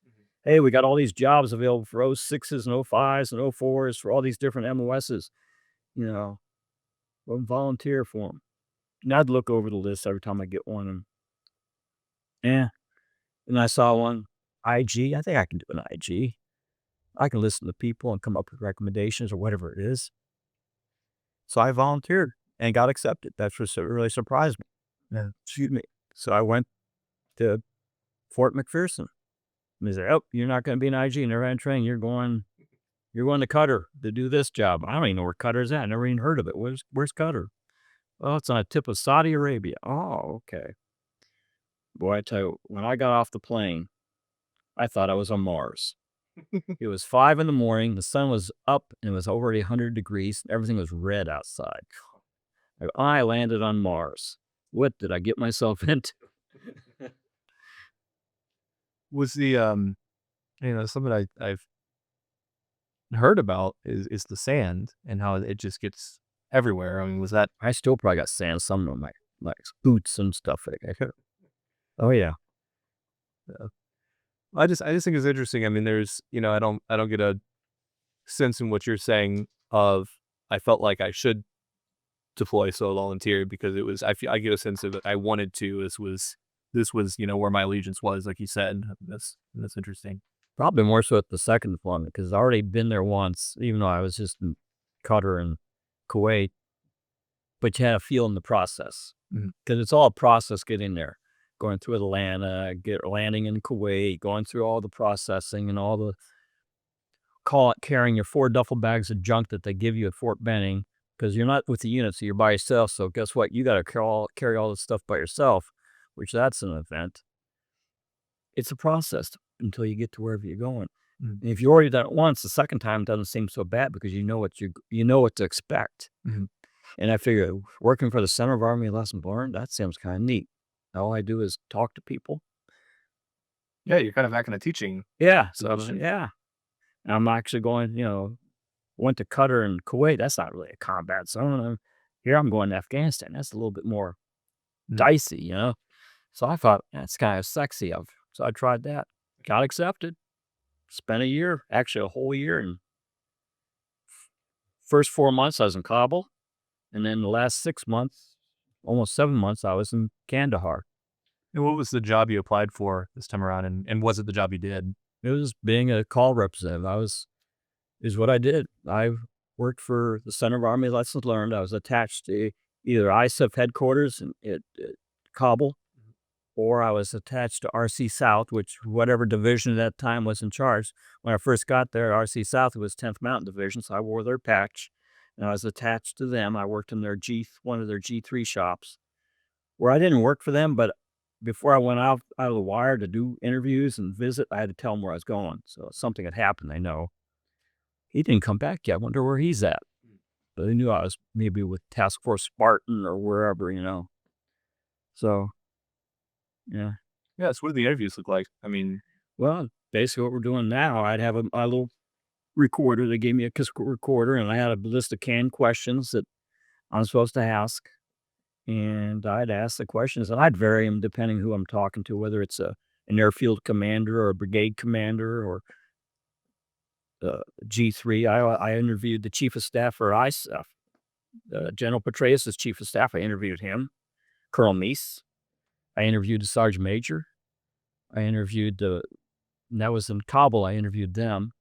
Hey, we got all these jobs available for 06s and 05s and 04s for all these different MOSs. We'll volunteer for them. And I'd look over the list every time I get one. And I saw one, IG. I think I can do an IG. I can listen to people and come up with recommendations or whatever it is. So I volunteered and got accepted. That's what really surprised me. Yeah. Excuse me. So I went to Fort McPherson. And they said, "Oh, you're not going to be an IG. You're never in training. You're going to Qatar to do this job." I don't even know where Qatar's at. I never even heard of it. Where's Qatar? Oh, it's on the tip of Saudi Arabia. Oh, okay. Boy, I tell you, when I got off the plane, I thought I was on Mars. It was 5 a.m. The sun was up and it was already 100 degrees. Everything was red outside. I landed on Mars. What did I get myself into? was the something I've heard about is the sand and how it just gets everywhere. I mean, was that I still probably got sand some on my boots and stuff. Oh yeah. I just think it's interesting. I mean, there's I don't get a sense in what you're saying of I felt like I should deploy, so I volunteered because it was I get a sense of it. I wanted to. This was where my allegiance was, like you said. That's interesting. Probably more so at the second deployment because I've already been there once, even though I was just in Qatar and Kuwait. But you had a feel in the process because it's all a process getting there. Going through Atlanta, landing in Kuwait, going through all the processing and all the carrying your 4 duffel bags of junk that they give you at Fort Benning because you're not with the unit, so you're by yourself. So guess what? You got to carry all this stuff by yourself, which that's an event. It's a process until you get to wherever you're going. And if you already done it once, the second time doesn't seem so bad because you know what to expect. And I figure working for the Center of Army Lesson Learned, that seems kind of neat. All I do is talk to people. Yeah, you're kind of back in a teaching. Yeah. So, yeah. And I'm actually going, went to Qatar and Kuwait. That's not really a combat zone. Here I'm going to Afghanistan. That's a little bit more dicey, So I thought, that's kind of sexy. So I tried that. Got accepted. Spent a year, actually a whole year. And first 4 months I was in Kabul. And then the last 6 months, almost 7 months, I was in Kandahar. And what was the job you applied for this time around? And was it the job you did? It was being a call representative. Is what I did. I worked for the Center of Army Lessons Learned. I was attached to either ISAF headquarters at Kabul or I was attached to RC South, which whatever division at that time was in charge. When I first got there, RC South was 10th Mountain Division, so I wore their patch, and I was attached to them. I worked in their one of their G3 shops, where I didn't work for them, but before I went out of the wire to do interviews and visit, I had to tell them where I was going. So something had happened, they know. He didn't come back yet. I wonder where he's at. But they knew I was maybe with Task Force Spartan or wherever, So, yeah. Yeah. So what do the interviews look like? I mean, Well, basically what we're doing now, I'd have a little recorder. They gave me a cassette recorder, and I had a list of canned questions that I'm supposed to ask. And I'd ask the questions, and I'd vary them depending who I'm talking to, whether it's an airfield commander or a brigade commander or G3. I interviewed the chief of staff for ISAF. General Petraeus is chief of staff. I interviewed him. Colonel Meese. I interviewed the sergeant major. I interviewed and that was in Kabul. I interviewed them.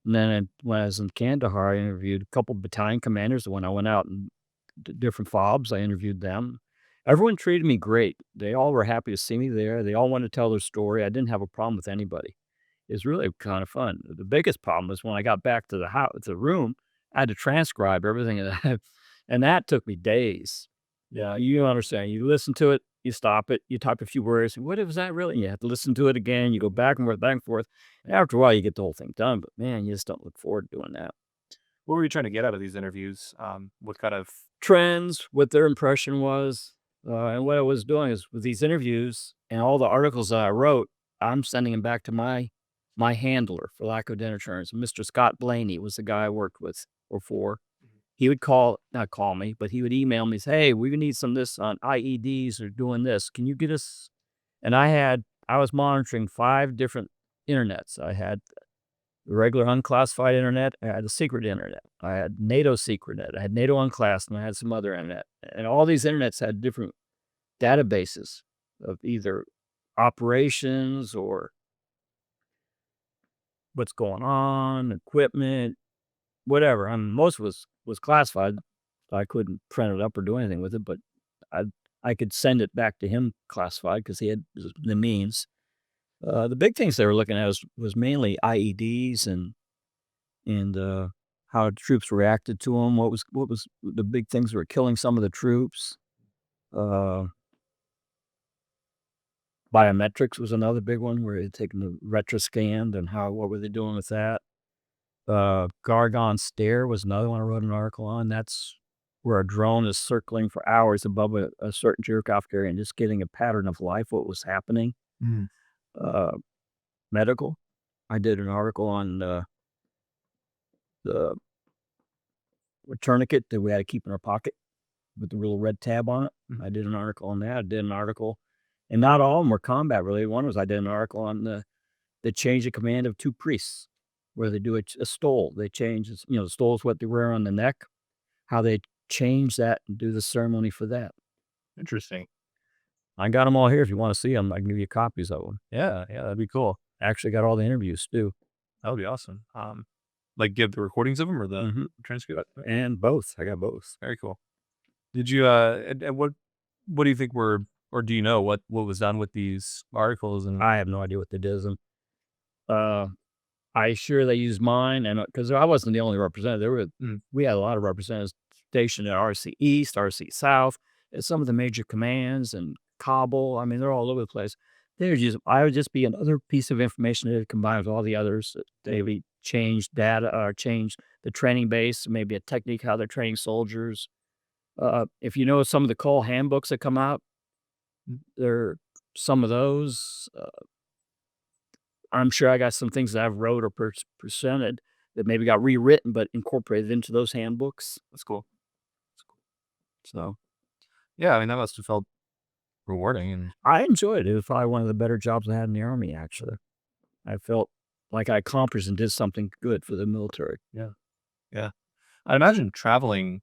And then when I was in Kandahar, I interviewed a couple battalion commanders. When I went out and different FOBs, I interviewed them. Everyone treated me great. They all were happy to see me there. They all wanted to tell their story. I didn't have a problem with anybody. It was really kind of fun. The biggest problem was when I got back to the house, the room, I had to transcribe everything, and that took me days. Yeah, you understand. You listen to it, you stop it, you type a few words. What was that really? And you have to listen to it again. You go back and forth, back and forth. And after a while, you get the whole thing done. But man, you just don't look forward to doing that. what were you trying to get out of these interviews? What kind of Trends, what their impression was, and what I was doing is with these interviews and all the articles that I wrote, I'm sending them back to my handler, for lack of better terms. Mr. Scott Blaney was the guy I worked with or for. He would not call me, but he would email me, say, hey, we need some of this on IEDs or doing this. Can you get us? And I was monitoring 5 different internets. I had the regular unclassified internet. I had the secret internet. I had NATO secret net. I had NATO unclassified, and I had some other internet. And all these internets had different databases of either operations or what's going on, equipment, whatever. I mean, most of it was classified. I couldn't print it up or do anything with it, but I could send it back to him classified because he had the means. The big things they were looking at was mainly IEDs and how troops reacted to them. What was the big things that were killing some of the troops. Biometrics was another big one where they'd taken the retroscan and what were they doing with that. Gargon Stare was another one I wrote an article on. That's where a drone is circling for hours above a certain geographic area and just getting a pattern of life, what was happening. Medical. I did an article on the tourniquet that we had to keep in our pocket with the little red tab on it. I did an article on that. I did an article, and not all of them were combat related. One was I did an article on the change of command of 2 priests, where they do a stole. They change, the stole is what they wear on the neck, how they change that and do the ceremony for that. Interesting. I got them all here. If you want to see them, I can give you copies of them. Yeah, that'd be cool. I actually got all the interviews too. That would be awesome. Like give the recordings of them or the transcript? And both. I got both. Very cool. Did you and what do you think or do you know what was done with these articles? And I have no idea what they did. I sure they used mine, and because I wasn't the only representative, we had a lot of representatives stationed at RC East, RC South, at some of the major commands, and Kabul. I mean, they're all over the place. I would just be another piece of information that combined with all the others. They changed data or changed the training base, maybe a technique how they're training soldiers. If you know some of the call handbooks that come out, there are some of those. I'm sure I got some things that I've wrote or presented that maybe got rewritten but incorporated into those handbooks. that's cool. So Yeah, I mean that must have felt rewarding. And I enjoyed it. It was probably one of the better jobs I had in the Army, actually. I felt like I accomplished and did something good for the military. yeah, I imagine traveling.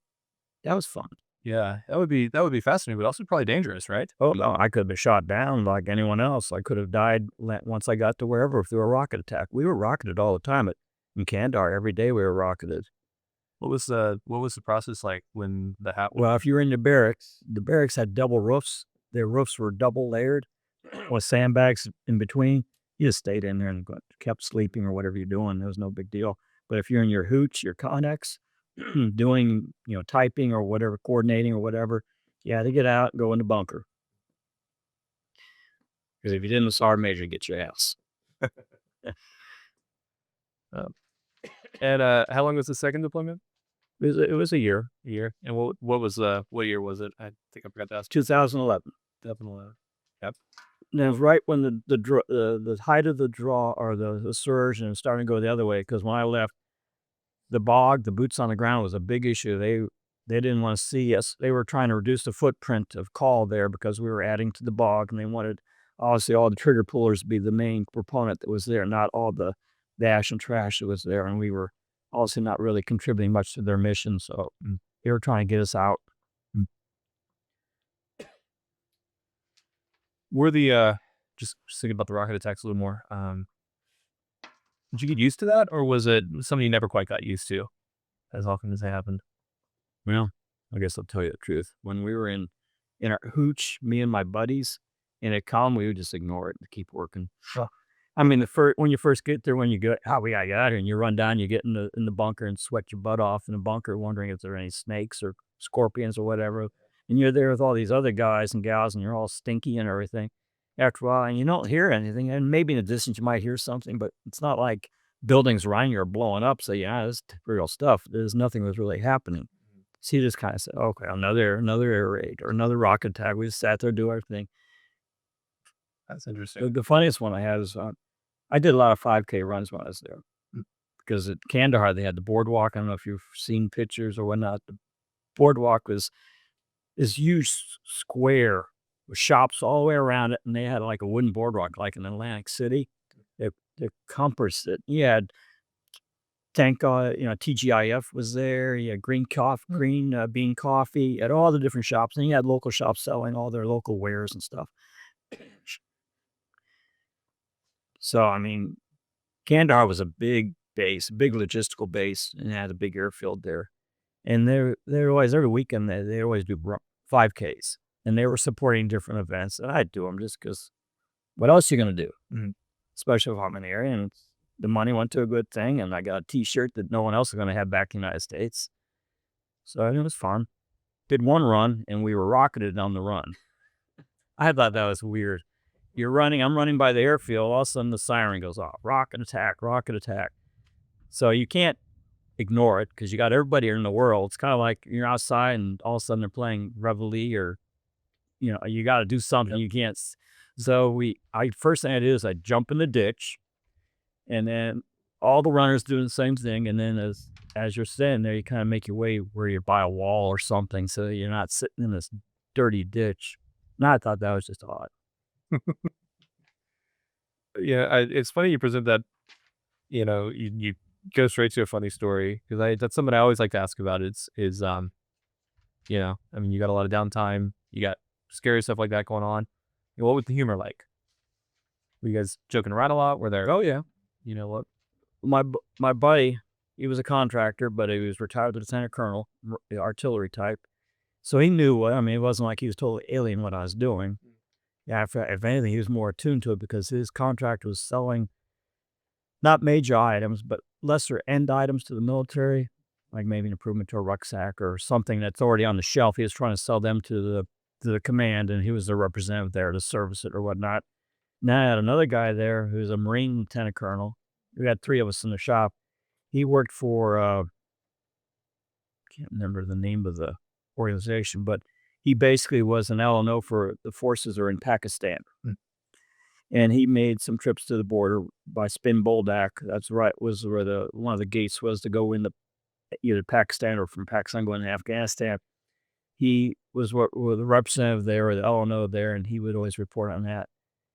That was fun. Yeah, that would be fascinating, but also probably dangerous, right? Oh, no, I could have been shot down like anyone else. I could have died once I got to wherever through a rocket attack. We were rocketed all the time. In Kandahar, every day we were rocketed. What was the process like when that happened? Well, if you were in the barracks had double roofs. Their roofs were double layered. with sandbags in between, you just stayed in there and kept sleeping or whatever you're doing. It was no big deal. But if you're in your hooch, your Connex, doing, typing or whatever, coordinating or whatever, you had to get out and go in the bunker. Because if you didn't, the sergeant major would get your ass. And how long was the second deployment? It was a year. A year. And what year was it? I think I forgot to ask. 2011. 2011. Yep. And it was right when the height of the draw or the surge and starting to go the other way. Because when I left, the bog, the boots on the ground was a big issue. They didn't want to see us. They were trying to reduce the footprint of call there because we were adding to the bog, and they wanted obviously all the trigger pullers to be the main proponent that was there, not all the ash and trash that was there. And we were also not really contributing much to their mission. So they were trying to get us out. Were the just thinking about the rocket attacks a little more. Did you get used to that, or was it something you never quite got used to as often as they happened? Well, I guess I'll tell you the truth. When we were in our hooch, me and my buddies, and it come, we would just ignore it and keep working. I mean, when you first get there, when you go, we got out here, and you run down, you get in the bunker and sweat your butt off in the bunker, wondering if there are any snakes or scorpions or whatever. And you're there with all these other guys and gals, and you're all stinky and everything. After a while, and you don't hear anything, and maybe in the distance you might hear something, but it's not like buildings around you are blowing up. So yeah, this is real stuff. There's nothing was really happening. So you just kind of said, okay, another air raid or another rocket attack. We just sat there, do our thing. That's interesting. The funniest one I had is I did a lot of 5K runs when I was there because at Kandahar they had the boardwalk. I don't know if you've seen pictures or whatnot. The boardwalk was this huge square with shops all the way around it, and they had like a wooden boardwalk like in Atlantic City. They compassed it. You had TGIF was there. You had green bean coffee at all the different shops, and you had local shops selling all their local wares and stuff. So I mean, Kandahar was a big base, a big logistical base, and had a big airfield there. And they're always every weekend they always do 5Ks. And they were supporting different events, and I'd do them just because what else are you going to do? Mm-hmm. Especially if I'm in the area, and the money went to a good thing, and I got a T-shirt that no one else is going to have back in the United States. So it was fun. Did one run, and we were rocketed on the run. I thought that was weird. You're running, I'm running by the airfield, all of a sudden the siren goes off. Rocket attack, rocket attack. So you can't ignore it because you got everybody in the world. It's kind of like you're outside, and all of a sudden they're playing Reveille or you got to do something. Yep. You can't. So first thing I do is I jump in the ditch, and then all the runners doing the same thing. And then as you're standing there, you kind of make your way where you're by a wall or something, so you're not sitting in this dirty ditch. And I thought that was just odd. Yeah, it's funny you present that. You go straight to a funny story because that's something I always like to ask about. I mean, you got a lot of downtime. You got scary stuff like that going on. What was the humor like? Were you guys joking around a lot? Were there? Oh yeah, you know what? My buddy, he was a contractor, but he was retired lieutenant colonel, artillery type. So he knew. I mean, it wasn't like he was totally alien what I was doing. Yeah, if anything, he was more attuned to it because his contract was selling not major items, but lesser end items to the military, like maybe an improvement to a rucksack or something that's already on the shelf. He was trying to sell them to the command, and he was the representative there to service it or whatnot. Now I had another guy there who's a Marine lieutenant colonel. We had three of us in the shop. He worked for, I can't remember the name of the organization, but he basically was an LNO for the forces are in Pakistan. And he made some trips to the border by Spin Boldak. That's right, was where one of the gates was to go into either Pakistan or from Pakistan going to Afghanistan. He was the representative there or the LNO there, and he would always report on that.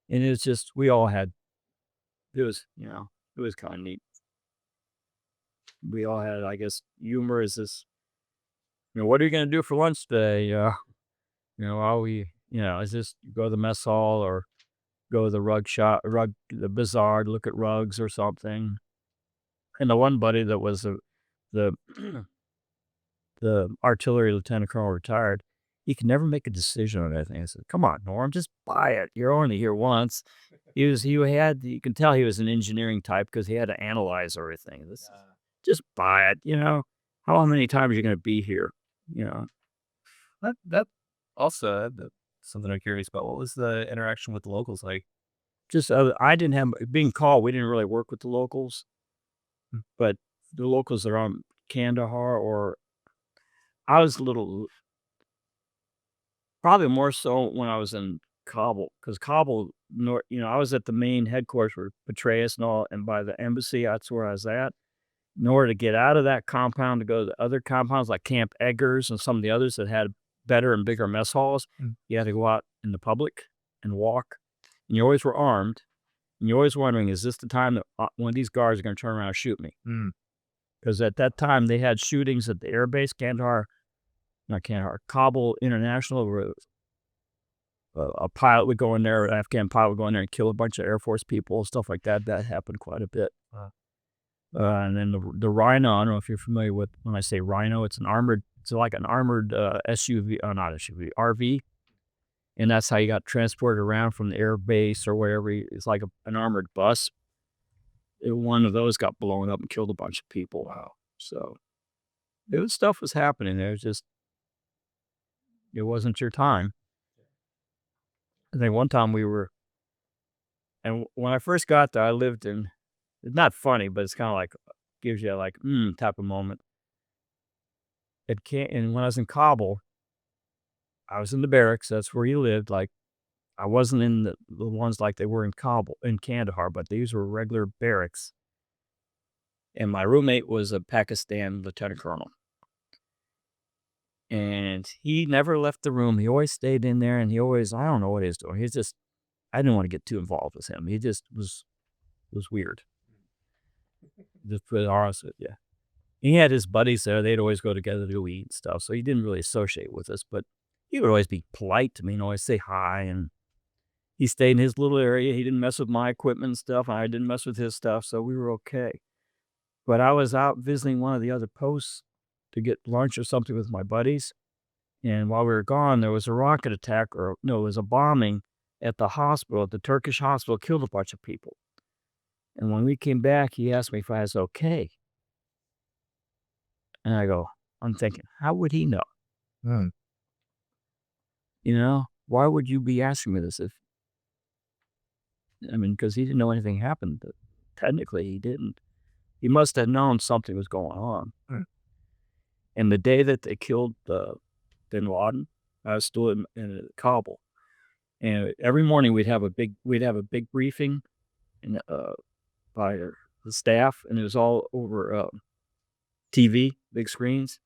And it was just, it was kind of neat. We all had, I guess, humor is this, what are you going to do for lunch today? Is this go to the mess hall or go to the the bazaar to look at rugs or something. And the one buddy that was the artillery lieutenant colonel retired, He could never make a decision on anything. I said, "Come on, Norm, just buy it. You're only here once." You can tell he was an engineering type because he had to analyze everything. Just buy it, How many times are you going to be here? You know, That also something I'm curious about. What was the interaction with the locals like? just I didn't have being called. We didn't really work with the locals, but the locals that are on Kandahar, or I was a little probably more so when I was in Kabul, because Kabul, I was at the main headquarters for Petraeus and all, and by the embassy, that's where I was at. In order to get out of that compound to go to the other compounds like Camp Eggers and some of the others that had better and bigger mess halls, you had to go out in the public and walk. And you always were armed. And you're always wondering, is this the time that one of these guards are going to turn around and shoot me? Because at that time, they had shootings at the air base, Kabul International, where a pilot would go in there, an Afghan pilot would go in there and kill a bunch of Air Force people, stuff like that. That happened quite a bit. And then the Rhino, I don't know if you're familiar with, when I say Rhino, it's like an armored SUV, not SUV, RV. And that's how you got transported around from the air base or wherever. It's like an armored bus. One of those got blown up and killed a bunch of people. Wow. So stuff was happening there. It wasn't your time. I think one time and when I first got there, I lived in, it's not funny, but it's kind of like, gives you like, type of moment. And when I was in Kabul, I was in the barracks. That's where you lived. Like, I wasn't in the ones like they were in Kabul, in Kandahar, but these were regular barracks. And my roommate was a Pakistan lieutenant colonel. And he never left the room. He always stayed in there, and I don't know what he was doing. I didn't want to get too involved with him. He just was weird. Just to be honest with you. He had his buddies there. They'd always go together to eat and stuff. So he didn't really associate with us, but he would always be polite to me and always say hi. And he stayed in his little area. He didn't mess with my equipment and stuff. I didn't mess with his stuff. So we were okay. But I was out visiting one of the other posts to get lunch or something with my buddies. And while we were gone, there was a rocket attack, it was a bombing at the hospital, at the Turkish hospital, killed a bunch of people. And when we came back, he asked me if I was okay. And I'm thinking, how would he know? Why would you be asking me this? Because he didn't know anything happened. Technically, he didn't. He must have known something was going on. And the day that they killed bin Laden, I was still in Kabul. And every morning we'd have a big briefing by the staff, and it was all over TV, big screens.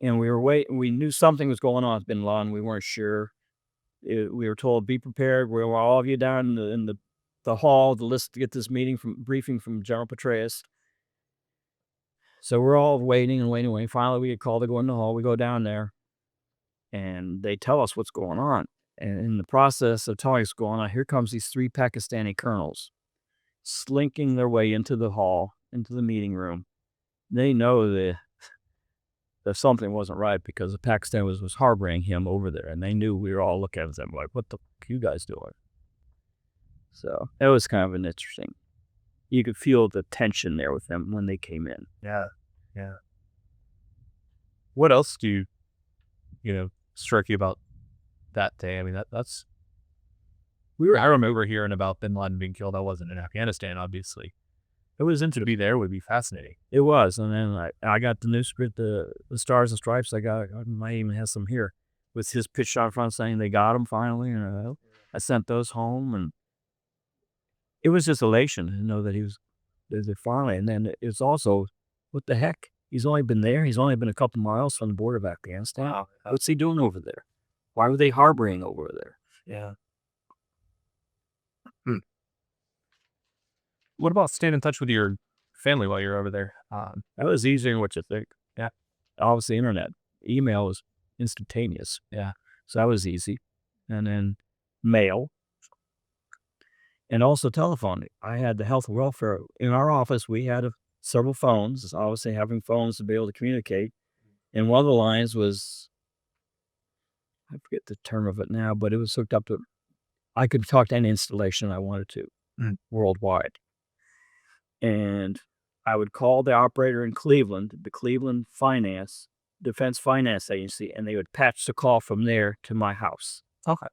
And we knew something was going on with bin Laden. We weren't sure. We were told, be prepared. We were all of you down in the hall to get this briefing from General Petraeus. So we're all waiting. Finally, we get called to go in the hall. We go down there, and they tell us what's going on. And in the process of telling us what's going on, here comes these 3 Pakistani colonels slinking their way into the hall, into the meeting room. They know that something wasn't right because Pakistan was harboring him over there, and they knew we were all looking at them like, what the fuck are you guys doing? So it was kind of an interesting. You could feel the tension there with them when they came in. Yeah. What else do struck you about that day? That's. I remember hearing about bin Laden being killed. I wasn't in Afghanistan, obviously. It was to be there would be fascinating. It was, and then I got the newsprint, the Stars and Stripes. I might even have some here with his picture on front saying they got him finally, and I sent those home, and it was just elation to know that they finally. And then it's also, what the heck? He's only been there. He's only been a couple miles from the border of Afghanistan. Wow. What's he doing over there? Why were they harboring over there? Yeah. What about staying in touch with your family while you're over there? That was easier than what you think. Yeah. Obviously, internet. Email was instantaneous. Yeah. So that was easy. And then mail. And also telephone. I had the health and welfare. In our office, we had several phones. Obviously, having phones to be able to communicate. And one of the lines was I forget the term of it now, but it was hooked up to, I could talk to any installation I wanted to worldwide. And I would call the operator in Cleveland, the Cleveland Defense Finance Agency, and they would patch the call from there to my house. Okay.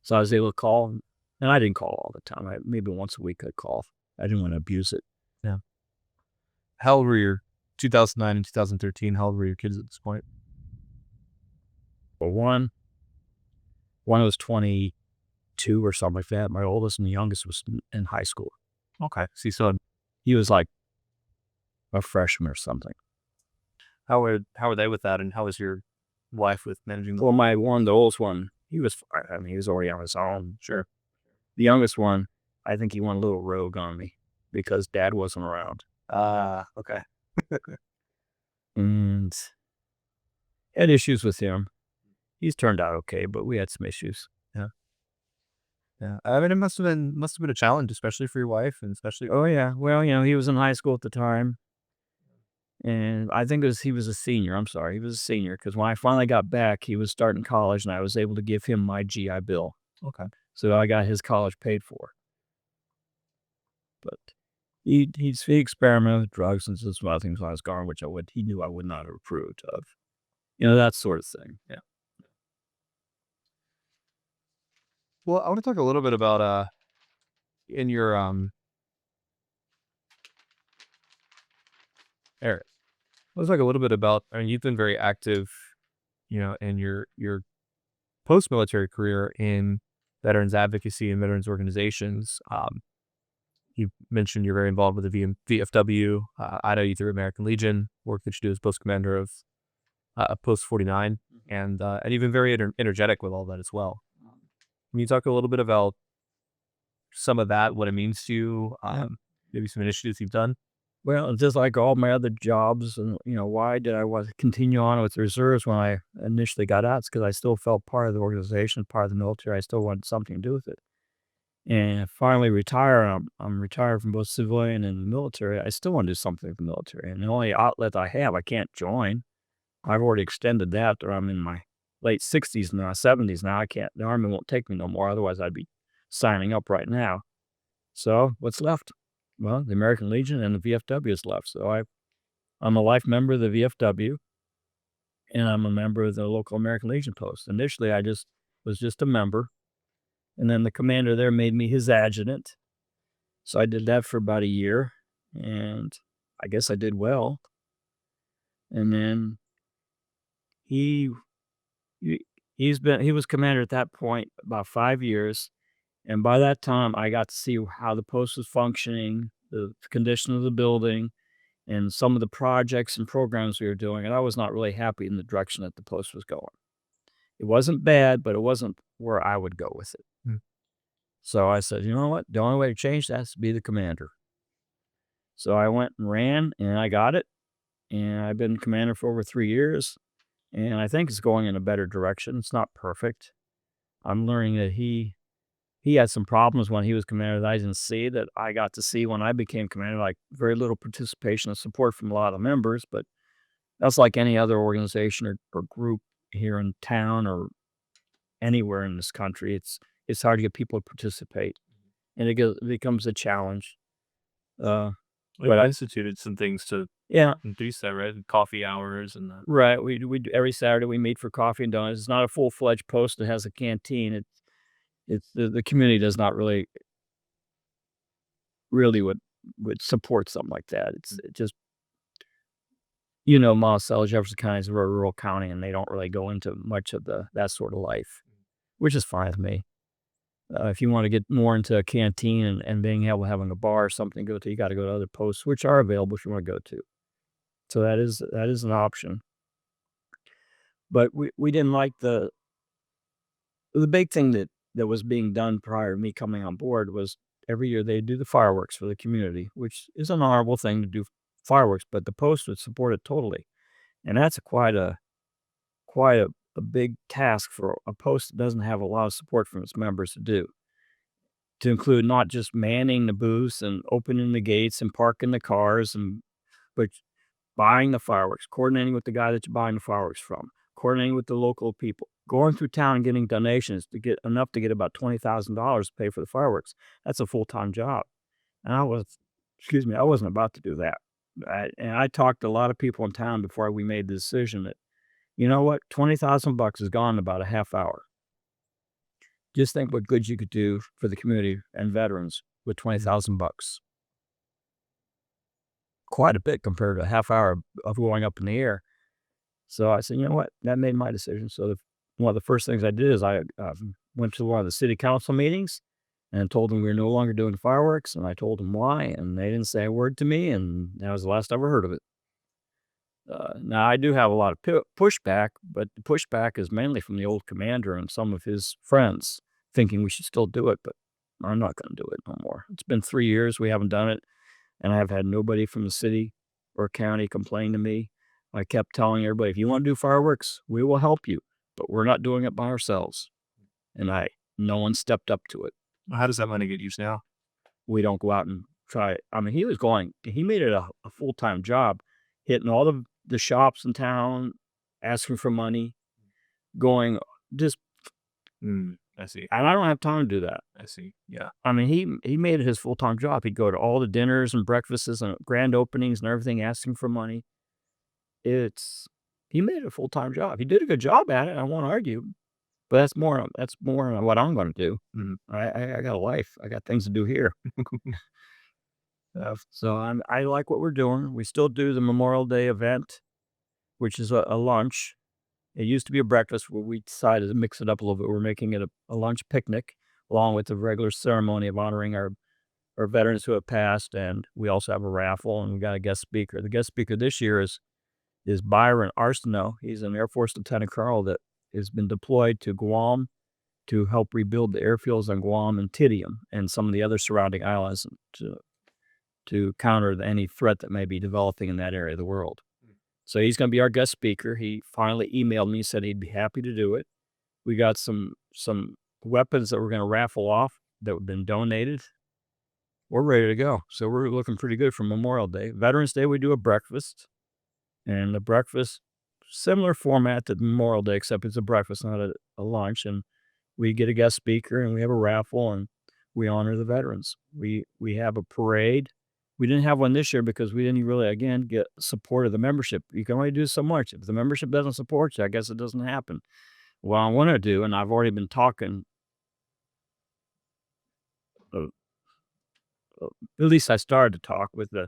So I was able to call, and I didn't call all the time. Maybe once a week I'd call. I didn't want to abuse it. Yeah. How old were your 2009 and 2013? How old were your kids at this point? Well, one was 22 or something like that. My oldest and the youngest was in high school. Okay. So you still had, He was like a freshman or something. how were they with that, and how was your wife with managing the Well, the oldest one, he was fine. I mean, he was already on his own. Sure. The youngest one, I think he went a little rogue on me because Dad wasn't around. Okay. And had issues with him. He's turned out okay, but we had some issues. Yeah. I mean, it must have been a challenge, especially for your wife, and especially. Oh, yeah. Well, he was in high school at the time. And I think he was a senior. I'm sorry. He was a senior because when I finally got back, he was starting college and I was able to give him my GI Bill. Okay. So I got his college paid for. But he experimented with drugs and some other things when I was gone, which he knew I would not have approved of. That sort of thing. Yeah. Well, I want to talk a little bit about in your Eric. Let's talk a little bit about. I mean, you've been very active, in your post-military career in veterans advocacy and veterans organizations. You mentioned you're very involved with the VFW. I know you through American Legion, work that you do as post commander of Post 49, and you've been very energetic with all that as well. Can you talk a little bit about some of that, what it means to you, maybe some initiatives you've done? Well, just like all my other jobs, and why did I want to continue on with the reserves when I initially got out? It's because I still felt part of the organization, part of the military. I still wanted something to do with it. And finally retire. I'm retired from both civilian and military. I still want to do something with the military. And the only outlet I have, I can't join. I've already extended that. Or I'm in my late 60s now, 70s now. I can't. The Army won't take me no more. Otherwise, I'd be signing up right now. So what's left? Well, the American Legion and the VFW is left. So I'm a life member of the VFW, and I'm a member of the local American Legion post. Initially, I was just a member, and then the commander there made me his adjutant. So I did that for about a year, and I guess I did well. And then he was commander at that point about 5 years. And by that time, I got to see how the post was functioning, the condition of the building, and some of the projects and programs we were doing. And I was not really happy in the direction that the post was going. It wasn't bad, but it wasn't where I would go with it. So I said, you know what? The only way to change that is to be the commander. So I went and ran, and I got it. And I've been commander for over 3 years. And I think it's going in a better direction. It's not perfect. I'm learning that he had some problems when he was commander that I didn't see, that I got to see when I became commander, like very little participation and support from a lot of members. But that's like any other organization or group here in town or anywhere in this country. It's hard to get people to participate, and it becomes a challenge. But I instituted some things to Yeah, induce that, right? Coffee hours and that. right. We every Saturday we meet for coffee and donuts. It's not a full-fledged post that has a canteen. It's the community does not really would support something like that. It's just Monticello, Jefferson County is a very rural county, and they don't really go into much of that sort of life, which is fine with me. If you want to get more into a canteen and being able to having a bar or something to go to, you got to go to other posts, which are available if you want to go to. So that is an option. But we didn't like the big thing that was being done prior to me coming on board was every year they do the fireworks for the community, which is an honorable thing to do fireworks, but the post would support it totally. And that's quite a big task for a post that doesn't have a lot of support from its members to do. To include not just manning the booths and opening the gates and parking the cars, but buying the fireworks, coordinating with the guy that you're buying the fireworks from, coordinating with the local people, going through town and getting donations to get enough to get about $20,000 to pay for the fireworks. That's a full-time job. And I wasn't about to do that. And I talked to a lot of people in town before we made the decision that, you know what, $20,000 is gone in about a half hour. Just think what good you could do for the community and veterans with $20,000. Quite a bit compared to a half hour of going up in the air. So I said, you know what, that made my decision. So one of the first things I did is I went to one of the city council meetings and told them we were no longer doing fireworks, and I told them why, and they didn't say a word to me, and that was the last I ever heard of it. Now, I do have a lot of pushback, but the pushback is mainly from the old commander and some of his friends thinking we should still do it, but I'm not going to do it no more. It's been 3 years we haven't done it, and I've had nobody from the city or county complain to me. I kept telling everybody, if you want to do fireworks, we will help you, but we're not doing it by ourselves. And no one stepped up to it. How does that money get used now? We don't go out and try it. I mean, he made it a full-time job, hitting all the shops in town, asking for money, going just. I see. And I don't have time to do that. I see. Yeah. I mean, he made it his full-time job. He'd go to all the dinners and breakfasts and grand openings and everything, asking for money. He made it a full-time job. He did a good job at it. I won't argue. But that's more what I'm going to do. I got a life. I got things to do here. So I like what we're doing. We still do the Memorial Day event, which is a lunch. It used to be a breakfast, but we decided to mix it up a little bit. We're making it a lunch picnic, along with the regular ceremony of honoring our veterans who have passed. And we also have a raffle, and we got a guest speaker. The guest speaker this year is Byron Arsenault. He's an Air Force Lieutenant Colonel that has been deployed to Guam to help rebuild the airfields on Guam and Tinian and some of the other surrounding islands to counter any threat that may be developing in that area of the world. So he's going to be our guest speaker. He finally emailed me, said he'd be happy to do it. We got some weapons that we're going to raffle off that have been donated. We're ready to go. So we're looking pretty good for Memorial Day. Veterans Day, we do a breakfast. And the breakfast, similar format to Memorial Day, except it's a breakfast, not a lunch. And we get a guest speaker, and we have a raffle, and we honor the veterans. We have a parade. We didn't have one this year because we didn't really, again, get support of the membership. You can only do so much. If the membership doesn't support you, I guess it doesn't happen. What I want to do, and I've already been talking, at least I started to talk with the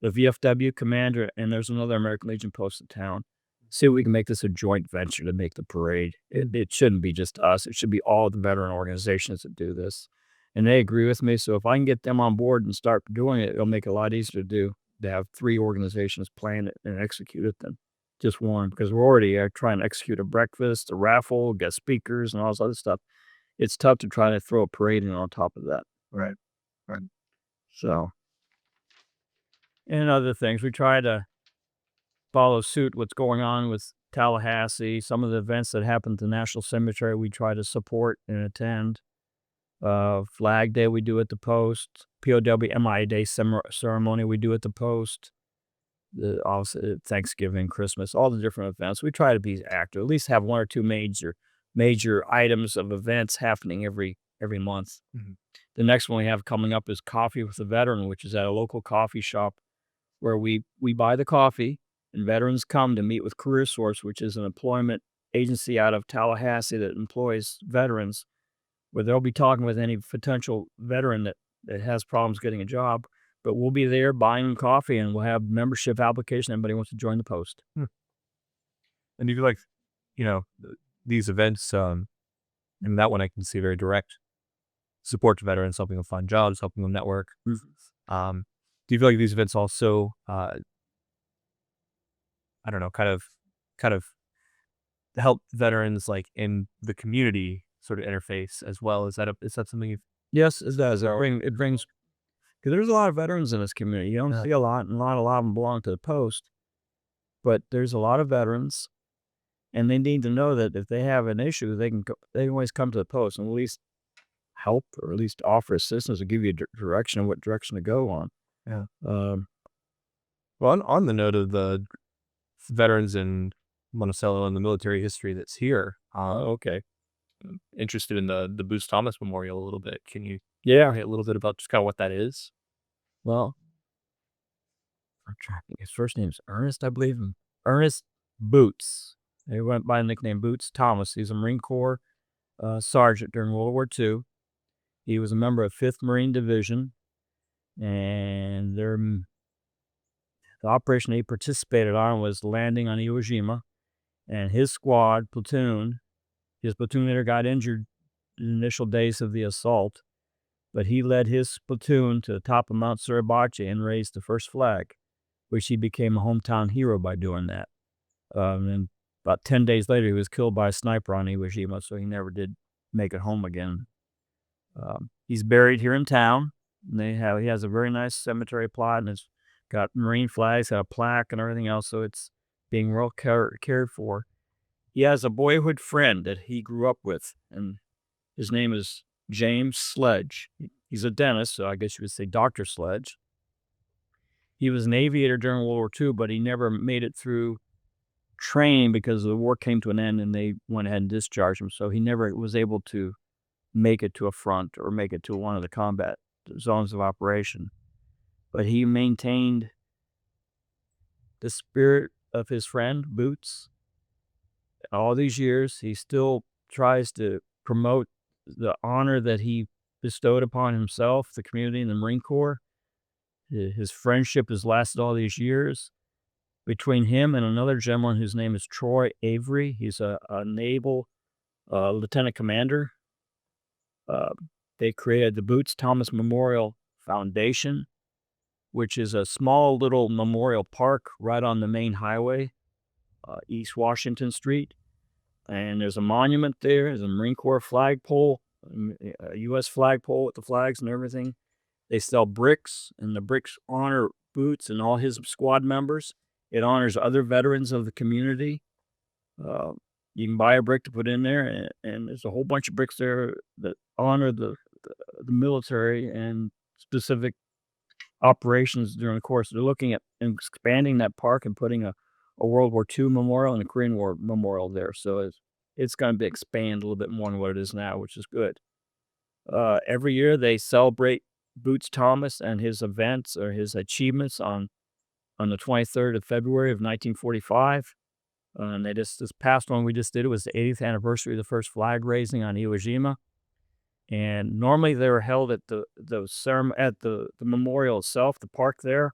VFW commander, and there's another American Legion post in town. See if we can make this a joint venture to make the parade. It shouldn't be just us. It should be all the veteran organizations that do this. And they agree with me. So if I can get them on board and start doing it, it'll make it a lot easier to have 3 organizations plan it and execute it than just one. Because we're already trying to execute a breakfast, a raffle, guest speakers, and all this other stuff. It's tough to try to throw a parade in on top of that. Right. So, and other things. We try to follow suit what's going on with Tallahassee. Some of the events that happen at the National Cemetery, we try to support and attend. Flag Day we do at the post. POW MIA Day ceremony we do at the post. Also Thanksgiving, Christmas, all the different events. We try to be active. At least have 1 or 2 major items of events happening every month. The next one we have coming up is Coffee with the Veteran, which is at a local coffee shop where we buy the coffee, and veterans come to meet with Career Source, which is an employment agency out of Tallahassee that employs veterans, where they'll be talking with any potential veteran that has problems getting a job. But we'll be there buying them coffee, and we'll have membership application. Anybody wants to join the post. And you feel like, these events, and that one I can see very direct support to veterans, helping them find jobs, helping them network. Do you feel like these events also, I don't know, kind of help veterans like in the community sort of interface as well? Is that something you've? Yes, it does. It brings, because there's a lot of veterans in this community. You don't see a lot, and a lot of them belong to the post. But there's a lot of veterans, and they need to know that if they have an issue, they can always come to the post and at least help, or at least offer assistance, or give you a direction of what direction to go on. Yeah. Well, on the note of the veterans in Monticello and the military history that's here, Okay. Interested in the Boots Thomas Memorial a little bit. Can you Yeah. say a little bit about just kind of what that is? Well, I'm trying to think. His first name's Ernest, I believe. Ernest Boots. He went by the nickname Boots Thomas. He's a Marine Corps sergeant during World War II. He was a member of 5th Marine Division, and the operation he participated on was landing on Iwo Jima, and his squad, platoon, his platoon leader got injured in the initial days of the assault, but he led his platoon to the top of Mount Suribachi and raised the first flag, which he became a hometown hero by doing that. And about 10 days later, he was killed by a sniper on Iwo Jima, so he never did make it home again. He's buried here in town. And he has a very nice cemetery plot, and it's got Marine flags, got a plaque, and everything else. So it's being well cared for. He has a boyhood friend that he grew up with, and his name is James Sledge. He's a dentist, so I guess you would say Dr. Sledge. He was an aviator during World War II, but he never made it through training because the war came to an end and they went ahead and discharged him. So he never was able to make it to a front or make it to one of the combat zones of operation. But he maintained the spirit of his friend, Boots. All these years, he still tries to promote the honor that he bestowed upon himself, the community, and the Marine Corps. His friendship has lasted all these years. Between him and another gentleman whose name is Troy Avery, he's a naval lieutenant commander. They created the Boots Thomas Memorial Foundation, which is a small little memorial park right on the main highway, East Washington Street. And there's a monument there. There's a Marine Corps flagpole, a U.S. flagpole with the flags and everything. They sell bricks, and the bricks honor Boots and all his squad members. It honors other veterans of the community. You can buy a brick to put in there, and there's a whole bunch of bricks there that honor the military and specific operations during the course. They're looking at expanding that park and putting a World War II memorial and a Korean War memorial there. So it's going to expand a little bit more than what it is now, which is good. Every year they celebrate Boots Thomas and his events or his achievements on the 23rd of February of 1945. And they this past one we just did, it was the 80th anniversary of the first flag raising on Iwo Jima. And normally they were held at the memorial itself, the park there.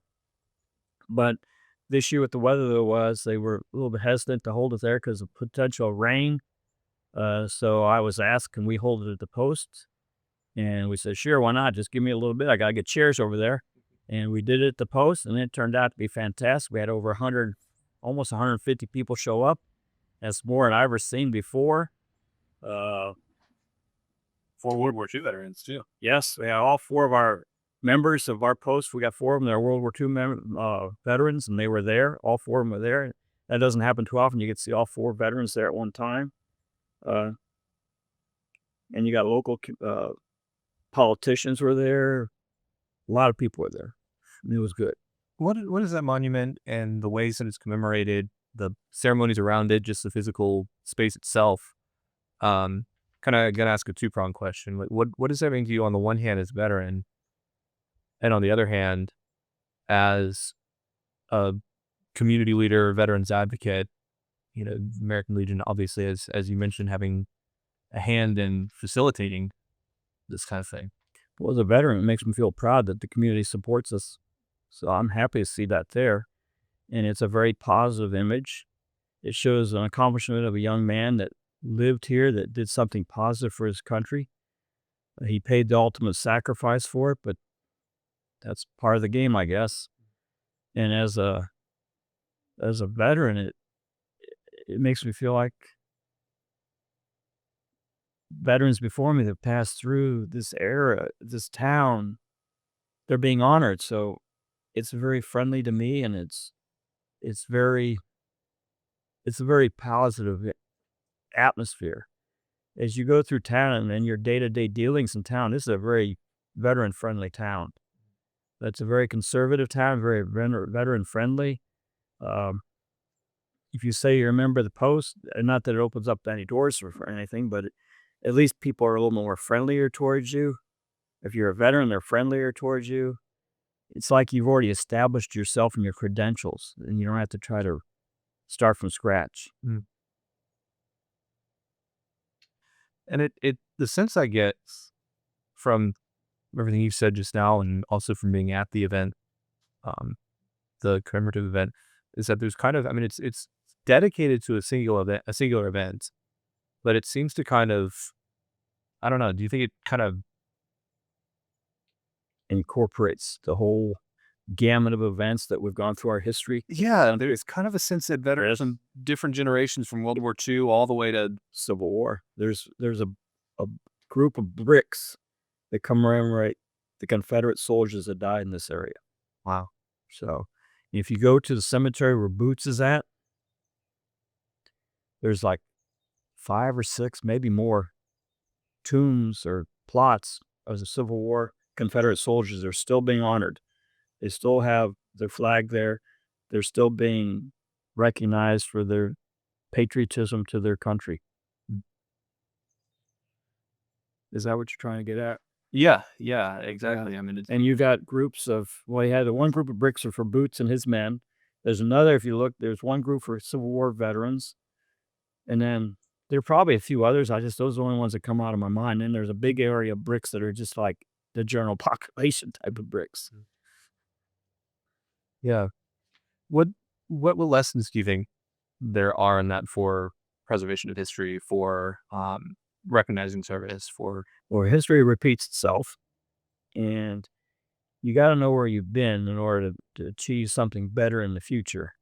But this year with the weather there was, they were a little bit hesitant to hold it there because of potential rain. So I was asked, can we hold it at the post? And we said, sure, why not? Just give me a little bit. I got to get chairs over there. And we did it at the post, and it turned out to be fantastic. We had over 100, almost 150 people show up. That's more than I've ever seen before. For World War II veterans, too. Yes, we had all 4 of our members of our post. We got 4 of them that are World War II veterans, and they were there. All 4 of them were there. That doesn't happen too often. You get to see all 4 veterans there at one time. And you got local politicians were there. A lot of people were there. And it was good. What is that monument and the ways that it's commemorated, the ceremonies around it, just the physical space itself? Kind of gonna ask a 2-pronged question. Like, what does that mean to you on the one hand as a veteran, and on the other hand, as a community leader, veterans advocate? You know, American Legion, obviously, as you mentioned, having a hand in facilitating this kind of thing. Well, as a veteran, it makes me feel proud that the community supports us. So I'm happy to see that there. And it's a very positive image. It shows an accomplishment of a young man that lived here, that did something positive for his country. He paid the ultimate sacrifice for it, but that's part of the game, I guess. And as a veteran, it makes me feel like veterans before me that passed through this era, this town, they're being honored. So it's very friendly to me, and it's a very positive atmosphere. As you go through town and your day-to-day dealings in town, this is a very veteran-friendly town. That's a very conservative town, very veteran-friendly. if you say you remember the post, not that it opens up any doors for anything, but at least people are a little more friendlier towards you. If you're a veteran, they're friendlier towards you. It's like you've already established yourself and your credentials, and you don't have to try to start from scratch. Mm. And it the sense I get from everything you said just now, and also from being at the event, the commemorative event, is that there's kind of, I mean, it's dedicated to a singular event, but it seems to kind of, I don't know. Do you think it kind of Incorporates the whole gamut of events that we've gone through our history. Yeah, there's kind of a sense that veterans from different generations from World War II all the way to Civil War. There's a group of bricks that commemorate the Confederate soldiers that died in this area. wow. So if you go to the cemetery where Boots is at, there's like 5 or 6, maybe more, tombs or plots of the Civil War Confederate soldiers. They're still being honored. They still have their flag there. They're still being recognized for their patriotism to their country. Is that what you're trying to get at? Yeah, exactly. I mean, And you've got groups of, well, you had the one group of bricks are for Boots and his men. There's another, if you look, there's one group for Civil War veterans. And then there are probably a few others. Those are the only ones that come out of my mind. And there's a big area of bricks that are just like the general population type of bricks. yeah. What lessons do you think there are in that for preservation of history, for recognizing service, for Or history repeats itself, and you got to know where you've been in order to achieve something better in the future.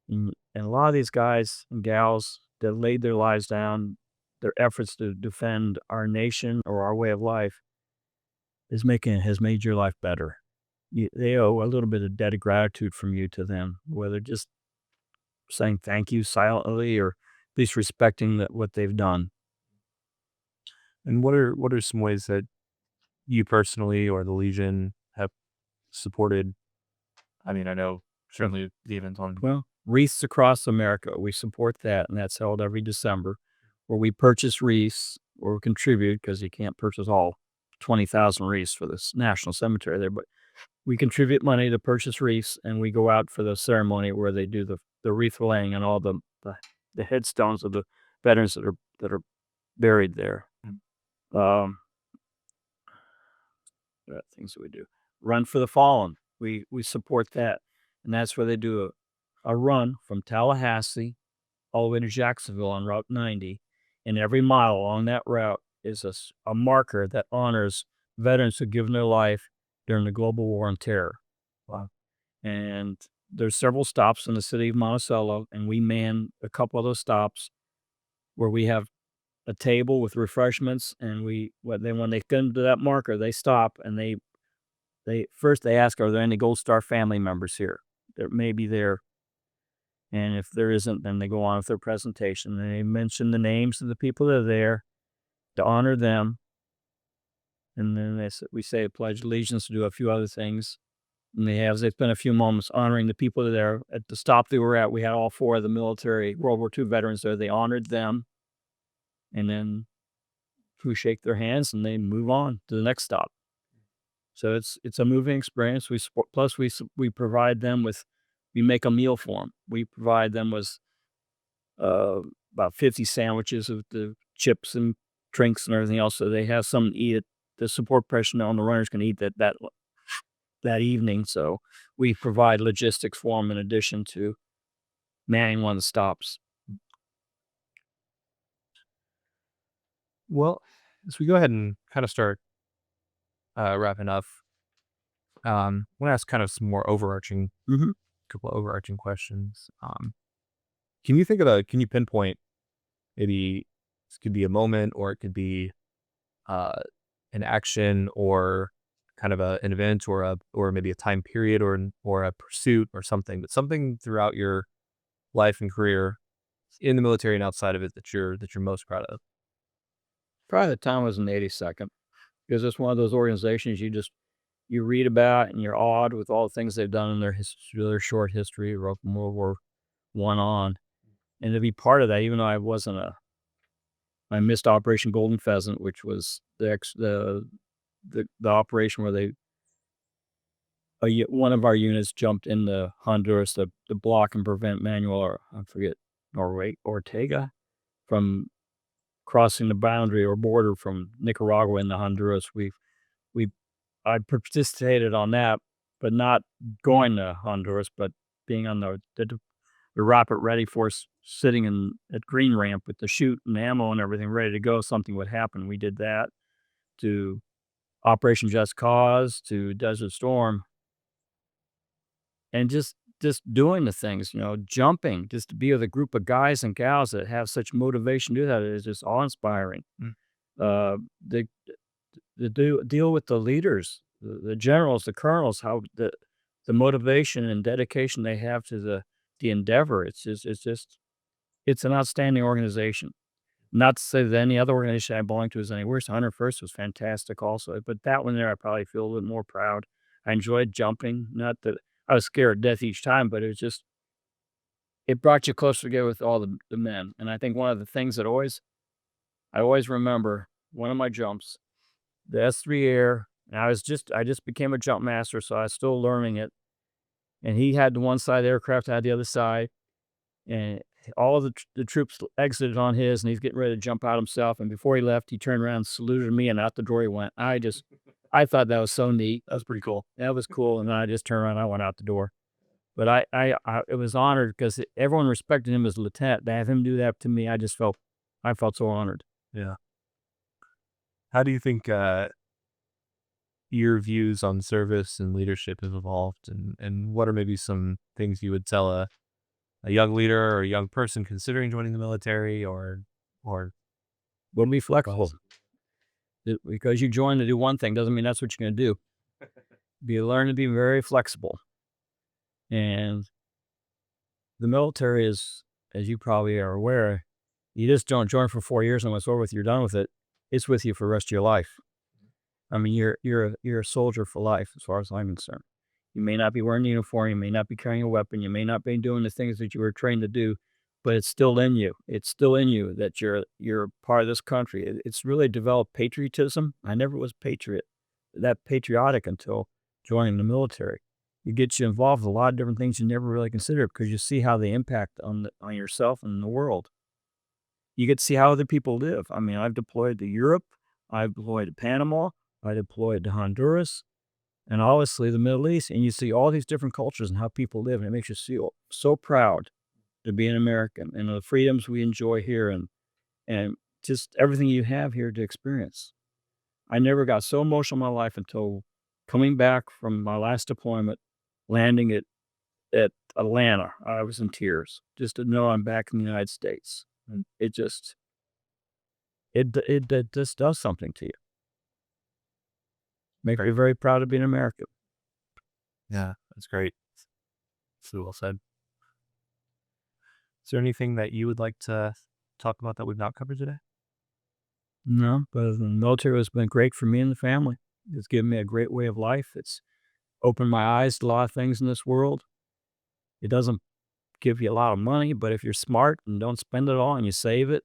And a lot of these guys and gals that laid their lives down, their efforts to defend our nation or our way of life has made your life better. They owe a little bit of debt of gratitude from you to them, whether just saying thank you silently or at least respecting what they've done. and what are some ways that you personally or the Legion have supported? I mean, I know certainly the event on Well, Wreaths Across America, we support that, and that's held every December, where we purchase wreaths or contribute, because you can't purchase all 20,000 wreaths for this national cemetery there, but we contribute money to purchase wreaths, and we go out for the ceremony where they do the wreath laying and all the headstones of the veterans that are buried there. What things that we do? Run for the Fallen. We support that, and that's where they do a run from Tallahassee all the way to Jacksonville on Route 90, and every mile along that route is a marker that honors veterans who've given their life during the global war on terror. Wow. And there's several stops in the city of Monticello, and we man a couple of those stops where we have a table with refreshments, and when they come to that marker, they stop and they first ask, are there any Gold Star family members here? There may be there. And if there isn't, then they go on with their presentation. And they mention the names of the people that are there to honor them. And then we say a pledge of allegiance to do a few other things. And they spent a few moments honoring the people that are there. At the stop they were at, we had all 4 of the military World War II veterans there. They honored them. And then we shake their hands and they move on to the next stop. So it's a moving experience. We support, plus we provide them with, we make a meal for them. We provide them with about 50 sandwiches of the chips and drinks and everything else, so they have something to eat. The support personnel and the runners can eat that evening. So we provide logistics for them in addition to manning one of the stops. Well, as we go ahead and kind of start wrapping up, I want to ask kind of some more overarching, couple of overarching questions. Can you pinpoint, maybe this could be a moment, or it could be an action, or kind of an event, or maybe a time period, or a pursuit or something, but something throughout your life and career in the military and outside of it that you're most proud of? Probably the time was in the 82nd, because it's one of those organizations you read about and you're awed with all the things they've done in their short history, from World War I on. And to be part of that, even though I missed Operation Golden Pheasant, which was the operation where one of our units jumped into Honduras to block and prevent Manuel, or I forget, Ortega from crossing the boundary or border from Nicaragua into Honduras. I participated on that, but not going to Honduras, but being on the Rapid Ready Force, sitting at Green Ramp with the chute and ammo and everything ready to go. Something would happen. We did that, to Operation Just Cause, to Desert Storm, and just doing the things, jumping, just to be with a group of guys and gals that have such motivation to do that is just awe-inspiring. The deal with the leaders, the generals, the colonels, how the motivation and dedication they have to the endeavor. It's an outstanding organization. Not to say that any other organization I belong to is any worse. 101st was fantastic also, but that one there I probably feel a little more proud. I enjoyed jumping. Not that I was scared of death each time, but it brought you closer together with all the men. And I think one of the things that I always remember, one of my jumps, the S3 Air, and I just became a jump master, so I was still learning it. And he had the one side of the aircraft, I had the other side, and all of the troops exited on his, and he's getting ready to jump out himself. And before he left, he turned around and saluted me, and out the door he went. I thought that was so neat. That was pretty cool. That was cool. And then I just turned around and I went out the door. But it was honored because everyone respected him as a lieutenant. To have him do that to me, I felt so honored. Yeah. How do you think your views on service and leadership have evolved, and what are maybe some things you would tell a young leader or a young person considering joining the military, or We'll be flexible. Because you join to do one thing doesn't mean that's what you're going to do. Learn to be very flexible. And the military is, as you probably are aware, you just don't join for 4 years and when it's over with, you're done with it. It's with you for the rest of your life. I mean, you're a soldier for life, as far as I'm concerned. You may not be wearing a uniform, you may not be carrying a weapon, you may not be doing the things that you were trained to do, but it's still in you. It's still in you that you're part of this country. It's really developed patriotism. I never was that patriotic until joining the military. It gets you involved with a lot of different things you never really considered, because you see how they impact on yourself and the world. You get to see how other people live. I mean, I've deployed to Europe, I've deployed to Panama, I deployed to Honduras, and obviously the Middle East, and you see all these different cultures and how people live, and it makes you feel so proud to be an American and the freedoms we enjoy here, and just everything you have here to experience. I never got so emotional in my life until coming back from my last deployment, landing at Atlanta. I was in tears just to know I'm back in the United States. And it just does something to you. Make me very proud to be an American. Yeah, that's great. So well said. Is there anything that you would like to talk about that we've not covered today? No, but the military has been great for me and the family. It's given me a great way of life. It's opened my eyes to a lot of things in this world. It doesn't give you a lot of money, but if you're smart and don't spend it all and you save it,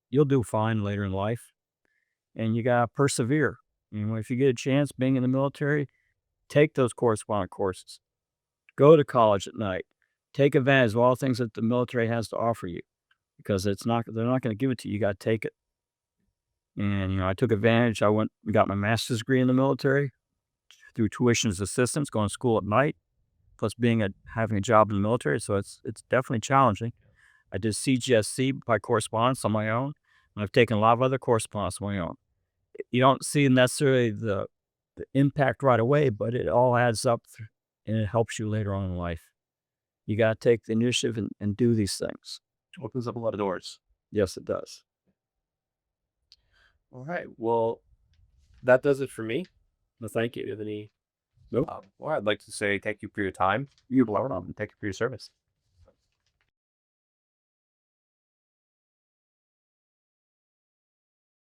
you'll do fine later in life. And you got to persevere. If you get a chance being in the military, take those correspondent courses. Go to college at night. Take advantage of all the things that the military has to offer you, because they're not going to give it to you. You got to take it. And, I took advantage. I got my master's degree in the military through tuition assistance, going to school at night, plus having a job in the military. So it's definitely challenging. I did CGSC by correspondence on my own, and I've taken a lot of other correspondence on my own. You don't see necessarily the impact right away, but it all adds up, and it helps you later on in life. You got to take the initiative and do these things. It opens up a lot of doors. Yes, it does. All right. Well, that does it for me. Well, thank you. Do you have any? Nope. Well, I'd like to say thank you for your time. You're welcome. Thank you for your service.